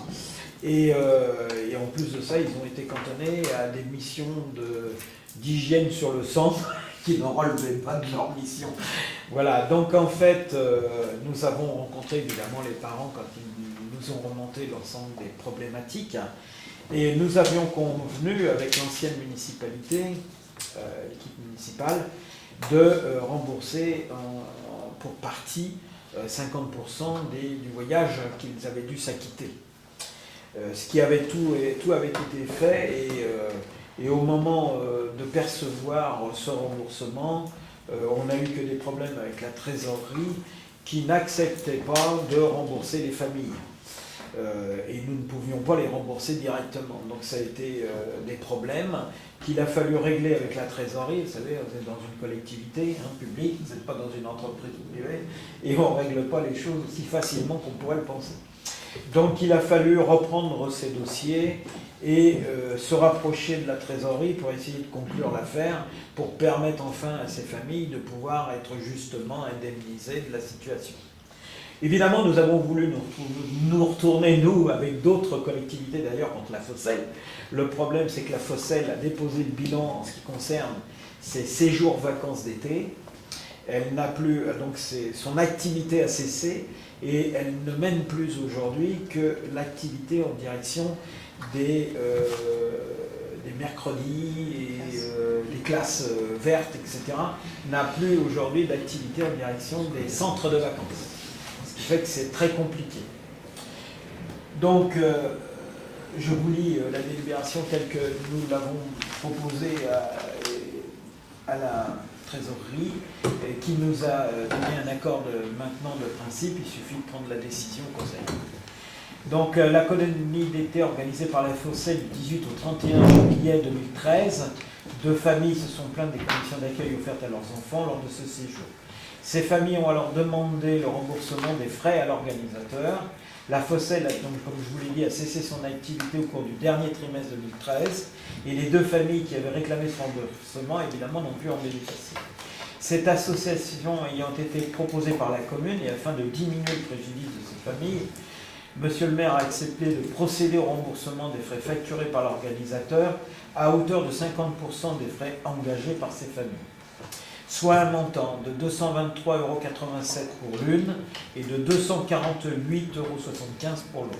Et en plus de ça, ils ont été cantonnés à des missions d'hygiène sur le sang qui ne relevaient pas de leur mission. Voilà, donc en fait, nous avons rencontré évidemment les parents quand ils nous ont remonté l'ensemble des problématiques. Et nous avions convenu avec l'ancienne municipalité, l'équipe municipale, de rembourser pour partie 50% du voyage qu'ils avaient dû s'acquitter. Ce qui avait tout avait été fait et au moment de percevoir ce remboursement, on n'a eu que des problèmes avec la trésorerie qui n'acceptait pas de rembourser les familles. Et nous ne pouvions pas les rembourser directement. Donc ça a été des problèmes qu'il a fallu régler avec la trésorerie. Vous savez, vous êtes dans une collectivité publique, vous n'êtes pas dans une entreprise privée, et on ne règle pas les choses aussi facilement qu'on pourrait le penser. Donc il a fallu reprendre ces dossiers et se rapprocher de la trésorerie pour essayer de conclure l'affaire, pour permettre enfin à ces familles de pouvoir être justement indemnisées de la situation. Évidemment, nous avons voulu nous retourner, nous, avec d'autres collectivités d'ailleurs, contre la Fosselle. Le problème, c'est que la Fosselle a déposé le bilan en ce qui concerne ses séjours vacances d'été. Elle n'a plus, donc son activité a cessé et elle ne mène plus aujourd'hui que l'activité en direction des mercredis et des classes vertes, etc. N'a plus aujourd'hui d'activité en direction des centres de vacances. Ce qui fait que c'est très compliqué. Donc, je vous lis la délibération telle que nous l'avons proposée à la trésorerie, qui nous a donné un accord maintenant de principe. Il suffit de prendre la décision au conseil. Donc, la colonie d'été organisée par la Fosselle du 18 au 31 juillet 2013, 2 familles se sont plaintes des conditions d'accueil offertes à leurs enfants lors de ce séjour. Ces familles ont alors demandé le remboursement des frais à l'organisateur. La Fosselle, donc, comme je vous l'ai dit, a cessé son activité au cours du dernier trimestre 2013 et les 2 familles qui avaient réclamé ce remboursement, évidemment, n'ont pu en bénéficier. Cette association ayant été proposée par la commune et afin de diminuer le préjudice de ces familles, Monsieur le maire a accepté de procéder au remboursement des frais facturés par l'organisateur à hauteur de 50% des frais engagés par ces familles, soit un montant de 223,87 € pour l'une et de 248,75 € pour l'autre.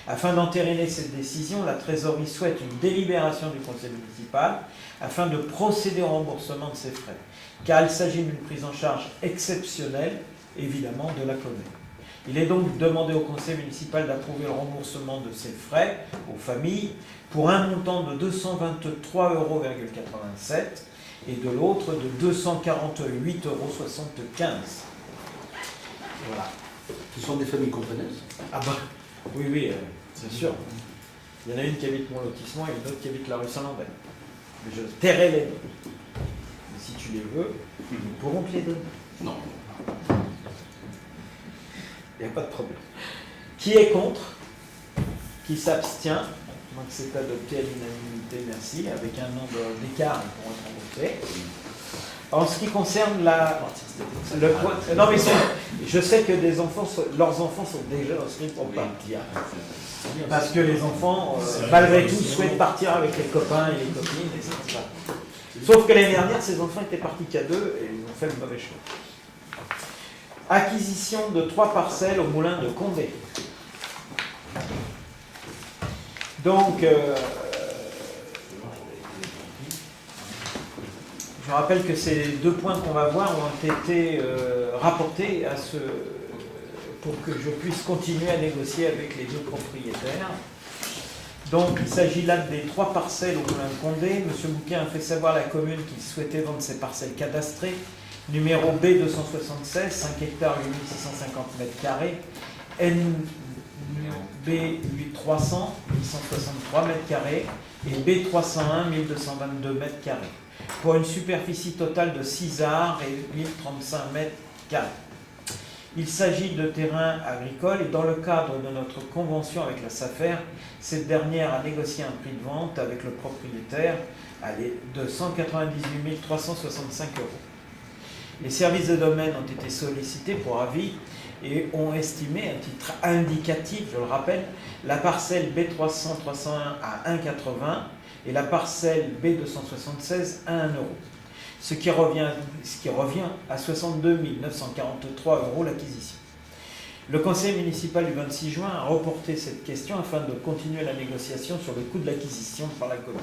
Afin d'entériner cette décision, la trésorerie souhaite une délibération du conseil municipal afin de procéder au remboursement de ces frais, car il s'agit d'une prise en charge exceptionnelle, évidemment, de la commune. Il est donc demandé au conseil municipal d'approuver le remboursement de ces frais aux familles pour un montant de 223,87 € et de l'autre de 248,75 €. Voilà. Ce sont des familles comprenaises. Ah bah, oui, c'est sûr. Il y en a une qui habite mon lotissement et une autre qui habite la rue Saint-Lambert. Mais je tairai les deux. Mais si tu les veux, nous pourrons te les donner. Non. Il n'y a pas de problème. Qui est contre? Qui s'abstient? Donc c'est adopté à l'unanimité, merci. Avec un nombre d'écart, ils pourront être votés. En ce qui concerne non mais je sais que leurs enfants sont déjà inscrits pour partir. Parce que les enfants, malgré tout, souhaitent partir avec les copains et les copines, et c'est ça. Sauf que l'année dernière, ces enfants étaient partis qu'à 2 et ils ont fait le mauvais choix. Acquisition de 3 parcelles au moulin de Condé. Donc, je rappelle que ces 2 points qu'on va voir ont été rapportés pour que je puisse continuer à négocier avec les 2 propriétaires. Donc, il s'agit là des 3 parcelles au moulin de Condé. M. Bouquin a fait savoir à la commune qu'il souhaitait vendre ces parcelles cadastrées. Numéro B276, 5 hectares 8650 m², NB8300, 1163 m² et B301, 1222 m², pour une superficie totale de 6 arts et 1035 m². Il s'agit de terrains agricoles et dans le cadre de notre convention avec la SAFER, cette dernière a négocié un prix de vente avec le propriétaire de 198 365 €. Les services de domaine ont été sollicités pour avis et ont estimé, à titre indicatif, je le rappelle, la parcelle B300-301 à 1,80 et la parcelle B276 à 1 euro. Ce qui revient à 62 943 euros l'acquisition. Le conseil municipal du 26 juin a reporté cette question afin de continuer la négociation sur le coût de l'acquisition par la commune.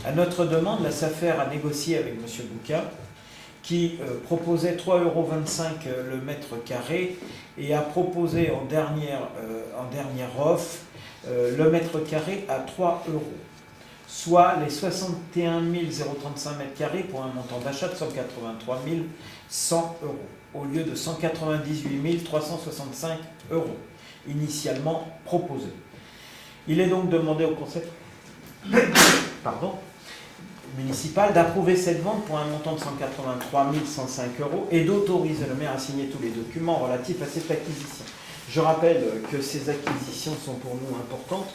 À notre demande, la SAFER a négocié avec M. Bouka, qui proposait 3,25 € le mètre carré et a proposé en dernière offre le mètre carré à 3 €, soit les 61 035 mètres carrés pour un montant d'achat de 183 100 €, au lieu de 198 365 € initialement proposés. Il est donc demandé au conseil municipal d'approuver cette vente pour un montant de 183 105 € et d'autoriser le maire à signer tous les documents relatifs à cette acquisition. Je rappelle que ces acquisitions sont pour nous importantes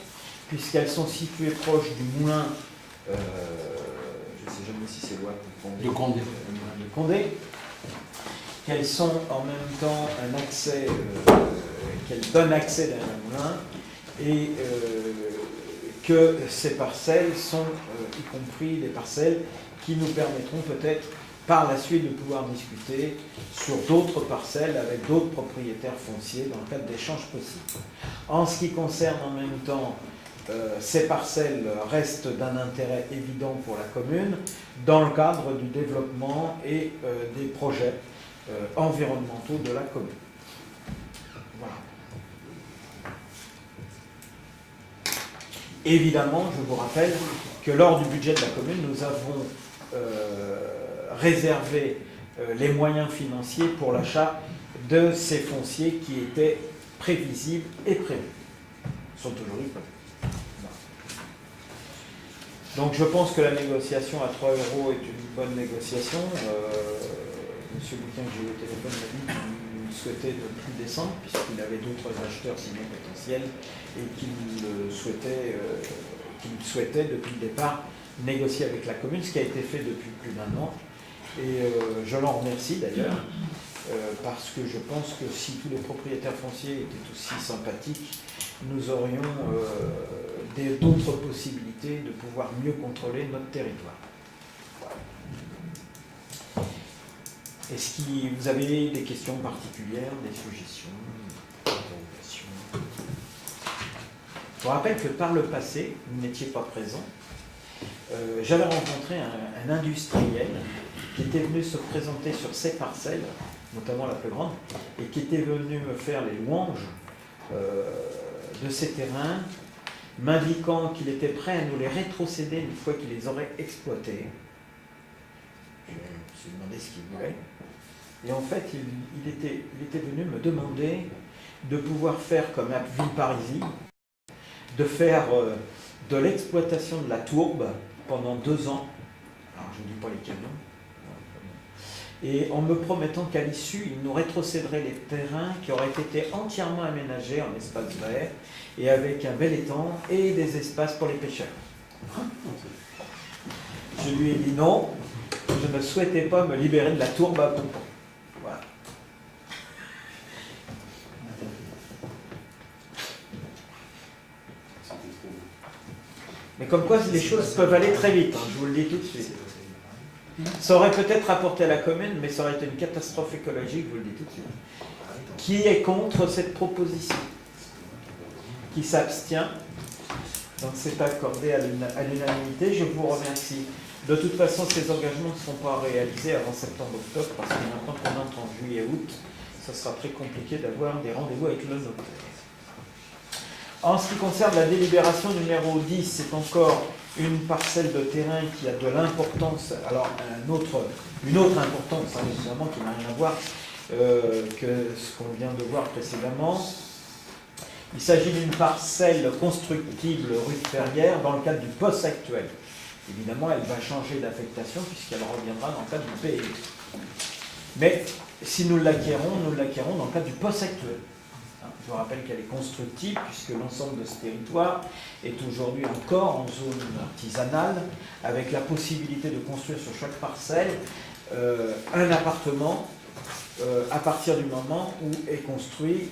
puisqu'elles sont situées proches du moulin, je ne sais jamais si c'est loin De Condé. de Condé, qu'elles sont en même temps un accès, qu'elles donnent accès derrière le moulin et que ces parcelles sont, y compris des parcelles qui nous permettront peut-être par la suite de pouvoir discuter sur d'autres parcelles avec d'autres propriétaires fonciers dans le cadre d'échanges possibles. En ce qui concerne en même temps, ces parcelles restent d'un intérêt évident pour la commune dans le cadre du développement et des projets environnementaux de la commune. Voilà. Évidemment, je vous rappelle que lors du budget de la commune, nous avons réservé les moyens financiers pour l'achat de ces fonciers qui étaient prévisibles et prévus. Ils sont aujourd'hui prévus. Donc je pense que la négociation à 3 € est une bonne négociation. Monsieur Bouquin, que j'ai eu au téléphone, m'a dit qu'il souhaitait ne plus descendre puisqu'il avait d'autres acheteurs sinon potentiels et qu'il souhaitait depuis le départ négocier avec la commune, ce qui a été fait depuis plus d'1 an. Et je l'en remercie d'ailleurs, parce que je pense que si tous les propriétaires fonciers étaient aussi sympathiques, nous aurions d'autres possibilités de pouvoir mieux contrôler notre territoire. Est-ce que vous avez des questions particulières, des suggestions, des interrogations? Je vous rappelle que par le passé, vous n'étiez pas présent, j'avais rencontré un industriel qui était venu se présenter sur ces parcelles, notamment la plus grande, et qui était venu me faire les louanges de ces terrains, m'indiquant qu'il était prêt à nous les rétrocéder une fois qu'il les aurait exploités. Je me suis demandé ce qu'il voulait. Et en fait, il était venu me demander de pouvoir faire comme à Villeparisis, de faire de l'exploitation de la tourbe pendant 2 ans. Alors, je ne dis pas les camions. Et en me promettant qu'à l'issue, il nous rétrocéderait les terrains qui auraient été entièrement aménagés en espace vert et avec un bel étang et des espaces pour les pêcheurs. Je lui ai dit non, je ne souhaitais pas me libérer de la tourbe à Pompon. Voilà. Mais comme quoi les choses peuvent aller très vite, hein, je vous le dis tout de suite. Ça aurait peut-être rapporté à la commune, mais ça aurait été une catastrophe écologique, je vous le dis tout de suite. Qui est contre cette proposition? Qui s'abstient? Donc c'est accordé à l'unanimité. Je vous remercie. De toute façon, ces engagements ne seront pas réalisés avant septembre-octobre, parce que maintenant qu'on entre en juillet-août, ça sera très compliqué d'avoir des rendez-vous avec le notaire. En ce qui concerne la délibération numéro 10, c'est encore une parcelle de terrain qui a de l'importance, alors une autre importance, hein, évidemment, qui n'a rien à voir que ce qu'on vient de voir précédemment. Il s'agit d'une parcelle constructible rue de Ferrières dans le cadre du poste actuel. Évidemment, elle va changer d'affectation puisqu'elle reviendra dans le cadre du PE. Mais si nous l'acquérons dans le cadre du poste actuel. Je vous rappelle qu'elle est constructible puisque l'ensemble de ce territoire est aujourd'hui encore en zone artisanale avec la possibilité de construire sur chaque parcelle un appartement à partir du moment où est construit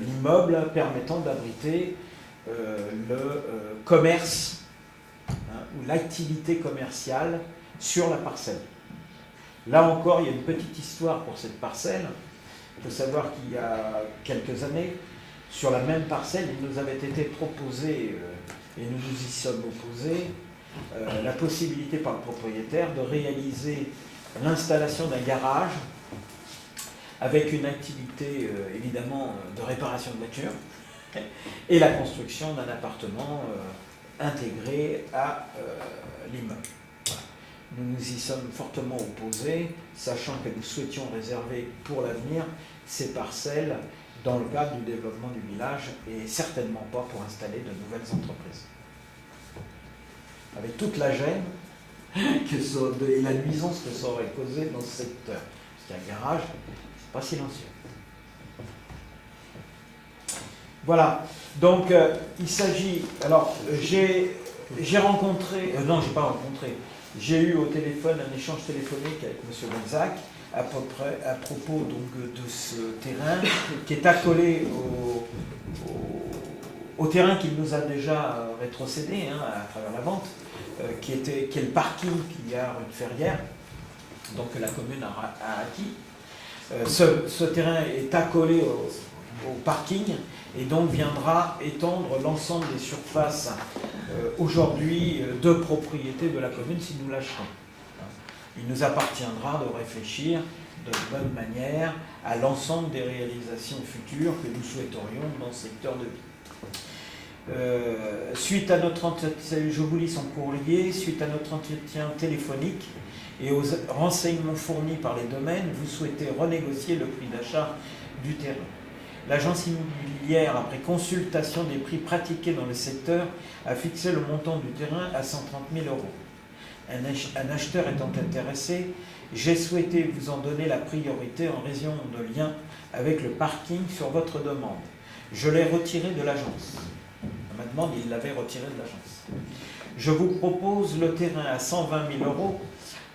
l'immeuble permettant d'abriter le commerce ou l'activité commerciale sur la parcelle. Là encore, il y a une petite histoire pour cette parcelle. Il faut savoir qu'il y a quelques années, sur la même parcelle, il nous avait été proposé, et nous nous y sommes opposés, la possibilité par le propriétaire de réaliser l'installation d'un garage avec une activité évidemment de réparation de voitures et la construction d'un appartement intégré à l'immeuble. Voilà. Nous nous y sommes fortement opposés, sachant que nous souhaitions réserver pour l'avenir ces parcelles dans le cadre du développement du village et certainement pas pour installer de nouvelles entreprises. Avec toute la gêne et la nuisance que ça aurait causé dans ce secteur. Parce qu'un garage, c'est pas silencieux. Voilà. Donc, il s'agit... Alors, j'ai rencontré... non, j'ai pas rencontré. J'ai eu au téléphone un échange téléphonique avec M. Benzac à propos donc, de ce terrain qui est accolé au terrain qu'il nous a déjà rétrocédé à travers la vente, qui est le parking qu'il y a rue de Ferrières, donc que la commune a acquis. Ce terrain est accolé au parking et donc viendra étendre l'ensemble des surfaces aujourd'hui de propriété de la commune si nous l'achetons. Il nous appartiendra de réfléchir de bonne manière à l'ensemble des réalisations futures que nous souhaiterions dans ce secteur de vie. Suite à notre entretien, je vous lis son courrier, suite à notre entretien téléphonique et aux renseignements fournis par les domaines, vous souhaitez renégocier le prix d'achat du terrain. L'agence immobilière, après consultation des prix pratiqués dans le secteur, a fixé le montant du terrain à 130 000 €. Un acheteur étant intéressé, j'ai souhaité vous en donner la priorité en raison de lien avec le parking sur votre demande. Je l'ai retiré de l'agence. À ma demande, il l'avait retiré de l'agence. Je vous propose le terrain à 120 000 €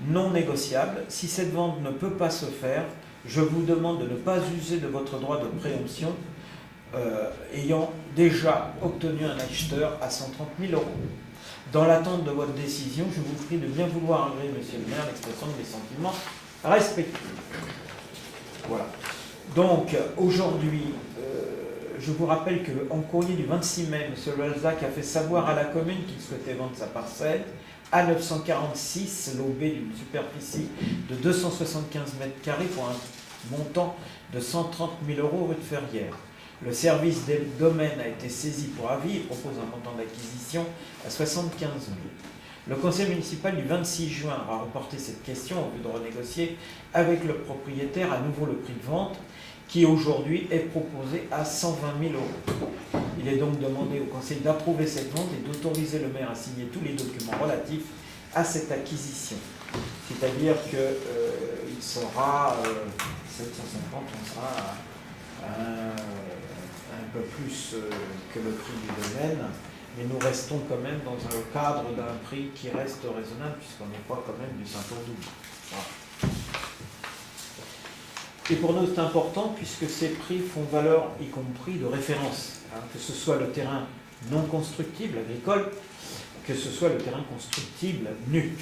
non négociable. Si cette vente ne peut pas se faire, je vous demande de ne pas user de votre droit de préemption ayant déjà obtenu un acheteur à 130 000 €. Dans l'attente de votre décision, je vous prie de bien vouloir agréer, monsieur le maire, l'expression de mes sentiments respectueux. Voilà. Donc, aujourd'hui, je vous rappelle qu'en courrier du 26 mai, M. Loelzac a fait savoir à la commune qu'il souhaitait vendre sa parcelle à 946, lobé d'une superficie de 275 m² pour un montant de 130 000 € rue de Ferrières. Le service des domaines a été saisi pour avis et propose un montant d'acquisition à 75 000. Le conseil municipal du 26 juin a reporté cette question en vue de renégocier avec le propriétaire à nouveau le prix de vente qui aujourd'hui est proposé à 120 000 €. Il est donc demandé au conseil d'approuver cette vente et d'autoriser le maire à signer tous les documents relatifs à cette acquisition. C'est-à-dire qu'il sera 750, on sera à un peu plus que le prix du domaine, mais nous restons quand même dans un cadre d'un prix qui reste raisonnable puisqu'on n'est pas quand même du simple au double. Voilà. Et pour nous, c'est important puisque ces prix font valeur, y compris de référence, que ce soit le terrain non constructible, agricole, que ce soit le terrain constructible, nu,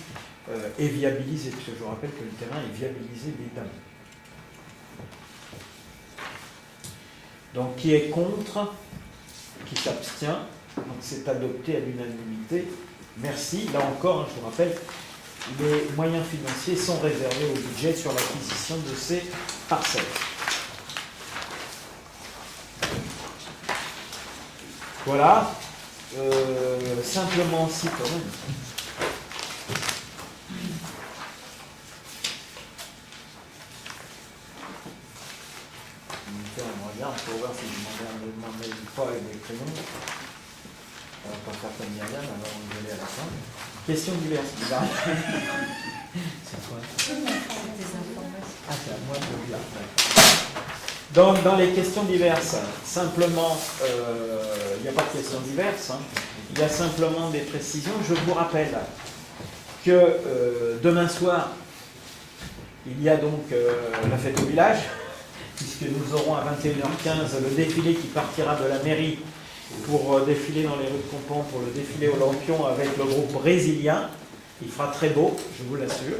et viabilisé, parce que je vous rappelle que le terrain est viabilisé évidemment. Donc, qui est contre, qui s'abstient, donc c'est adopté à l'unanimité. Merci. Là encore, je vous rappelle, les moyens financiers sont réservés au budget sur l'acquisition de ces parcelles. Voilà. Simplement aussi quand même. On regarde pour voir si je m'en mets pas avec des crayons. On va pas faire comme Myriam, alors on va y aller à la fin. Question diverses. C'est quoi? Ah, c'est à moi de dire. Donc, dans les questions diverses, simplement, il n'y a pas de questions diverses, il y a simplement des précisions. Je vous rappelle que demain soir, il y a donc la fête au village, puisque nous aurons à 21h15 le défilé qui partira de la mairie pour défiler dans les rues de Compans, pour le défilé au Lampion avec le groupe brésilien. Il fera très beau, je vous l'assure.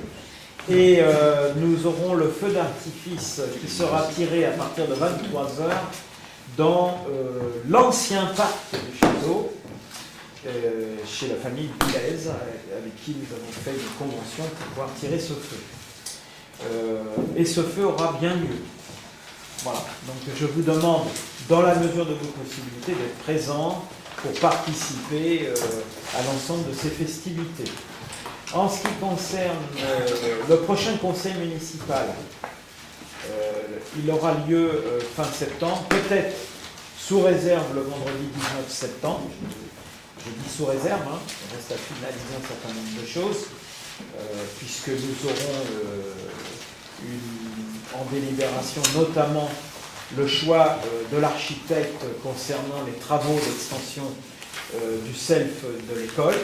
Et nous aurons le feu d'artifice qui sera tiré à partir de 23h dans l'ancien parc du château, chez la famille Bilaise, avec qui nous avons fait une convention pour pouvoir tirer ce feu. Et ce feu aura bien lieu. Voilà, donc je vous demande, dans la mesure de vos possibilités, d'être présents pour participer à l'ensemble de ces festivités. En ce qui concerne le prochain conseil municipal, il aura lieu fin septembre, peut-être sous réserve le vendredi 19 septembre. Je dis sous réserve, hein, il reste à finaliser un certain nombre de choses, puisque nous aurons en délibération notamment le choix de l'architecte concernant les travaux d'extension du self de l'école,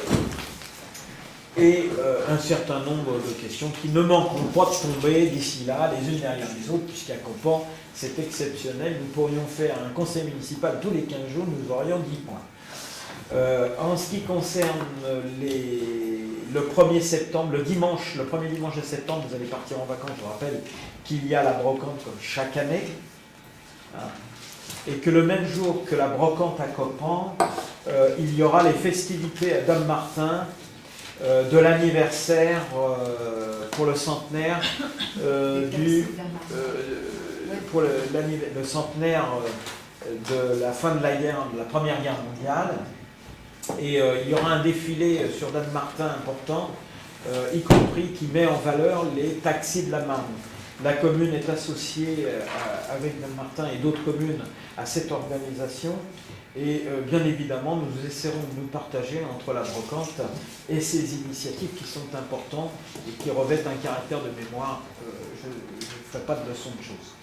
et un certain nombre de questions qui ne manqueront pas de tomber d'ici là, les unes derrière les autres, puisqu'à Compans, c'est exceptionnel. Nous pourrions faire un conseil municipal tous les 15 jours, nous aurions 10 points. En ce qui concerne le 1er septembre, le premier dimanche de septembre, vous allez partir en vacances. Je vous rappelle qu'il y a la brocante comme chaque année. Et que le même jour que la brocante à Compans, il y aura les festivités à Dommartin de l'anniversaire pour le centenaire pour le centenaire de la fin de la Première Guerre mondiale. Et il y aura un défilé sur Dommartin important, y compris qui met en valeur les taxis de la Marne. La commune est associée avec Dommartin et d'autres communes à cette organisation. Et bien évidemment, nous essaierons de nous partager entre la brocante et ces initiatives qui sont importantes et qui revêtent un caractère de mémoire. Je ne ferai pas de leçon de choses.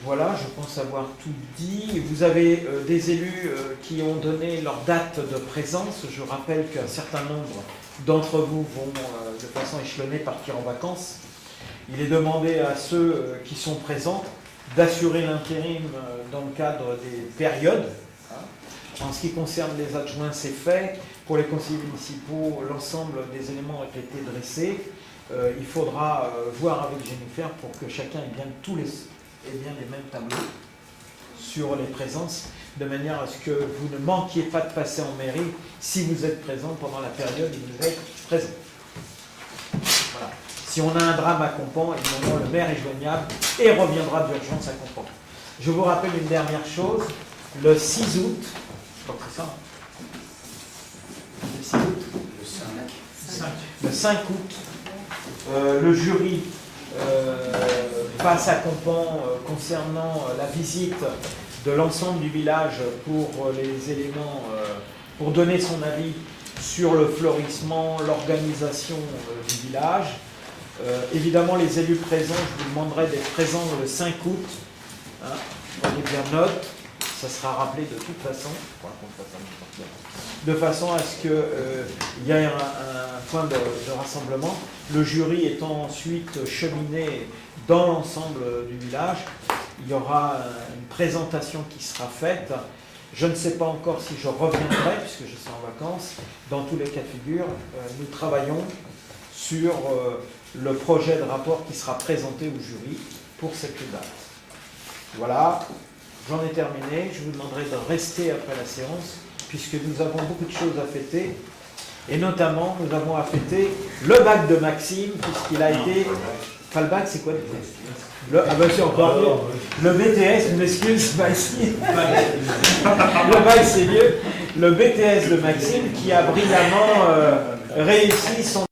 Voilà, je pense avoir tout dit. Vous avez des élus qui ont donné leur date de présence. Je rappelle qu'un certain nombre d'entre vous vont de façon échelonnée partir en vacances. Il est demandé à ceux qui sont présents d'assurer l'intérim dans le cadre des périodes. En ce qui concerne les adjoints, c'est fait. Pour les conseillers municipaux, l'ensemble des éléments ont été dressés. Il faudra voir avec Jennifer pour que chacun ait bien les mêmes tableaux sur les présences, de manière à ce que vous ne manquiez pas de passer en mairie si vous êtes présent pendant la période où vous êtes présent. Voilà. Si on a un drame à Compans, évidemment, le maire est joignable et reviendra d'urgence à Compans. Je vous rappelle une dernière chose, le 6 août, je crois que c'est ça, le 6 août, le 5 août, le jury passe à Compans concernant la visite de l'ensemble du village pour les éléments, pour donner son avis sur le florissement, l'organisation du village. Évidemment, les élus présents, je vous demanderai d'être présents le 5 août. Hein, prenez bien note, ça sera rappelé de toute façon, de façon à ce qu'il y ait un point de rassemblement. Le jury étant ensuite cheminé dans l'ensemble du village, il y aura une présentation qui sera faite. Je ne sais pas encore si je reviendrai, puisque je suis en vacances. Dans tous les cas de figure, nous travaillons sur le projet de rapport qui sera présenté au jury pour cette date. Voilà, j'en ai terminé. Je vous demanderai de rester après la séance, puisque nous avons beaucoup de choses à fêter. Et notamment, nous avons à fêter le bac de Maxime, puisqu'il a été... Pas le bac, c'est quoi le BTS? Ah ben c'est encore mieux. Le BTS, je m'excuse, pas ici. Le bac, c'est mieux. Le BTS de Maxime qui a brillamment réussi son...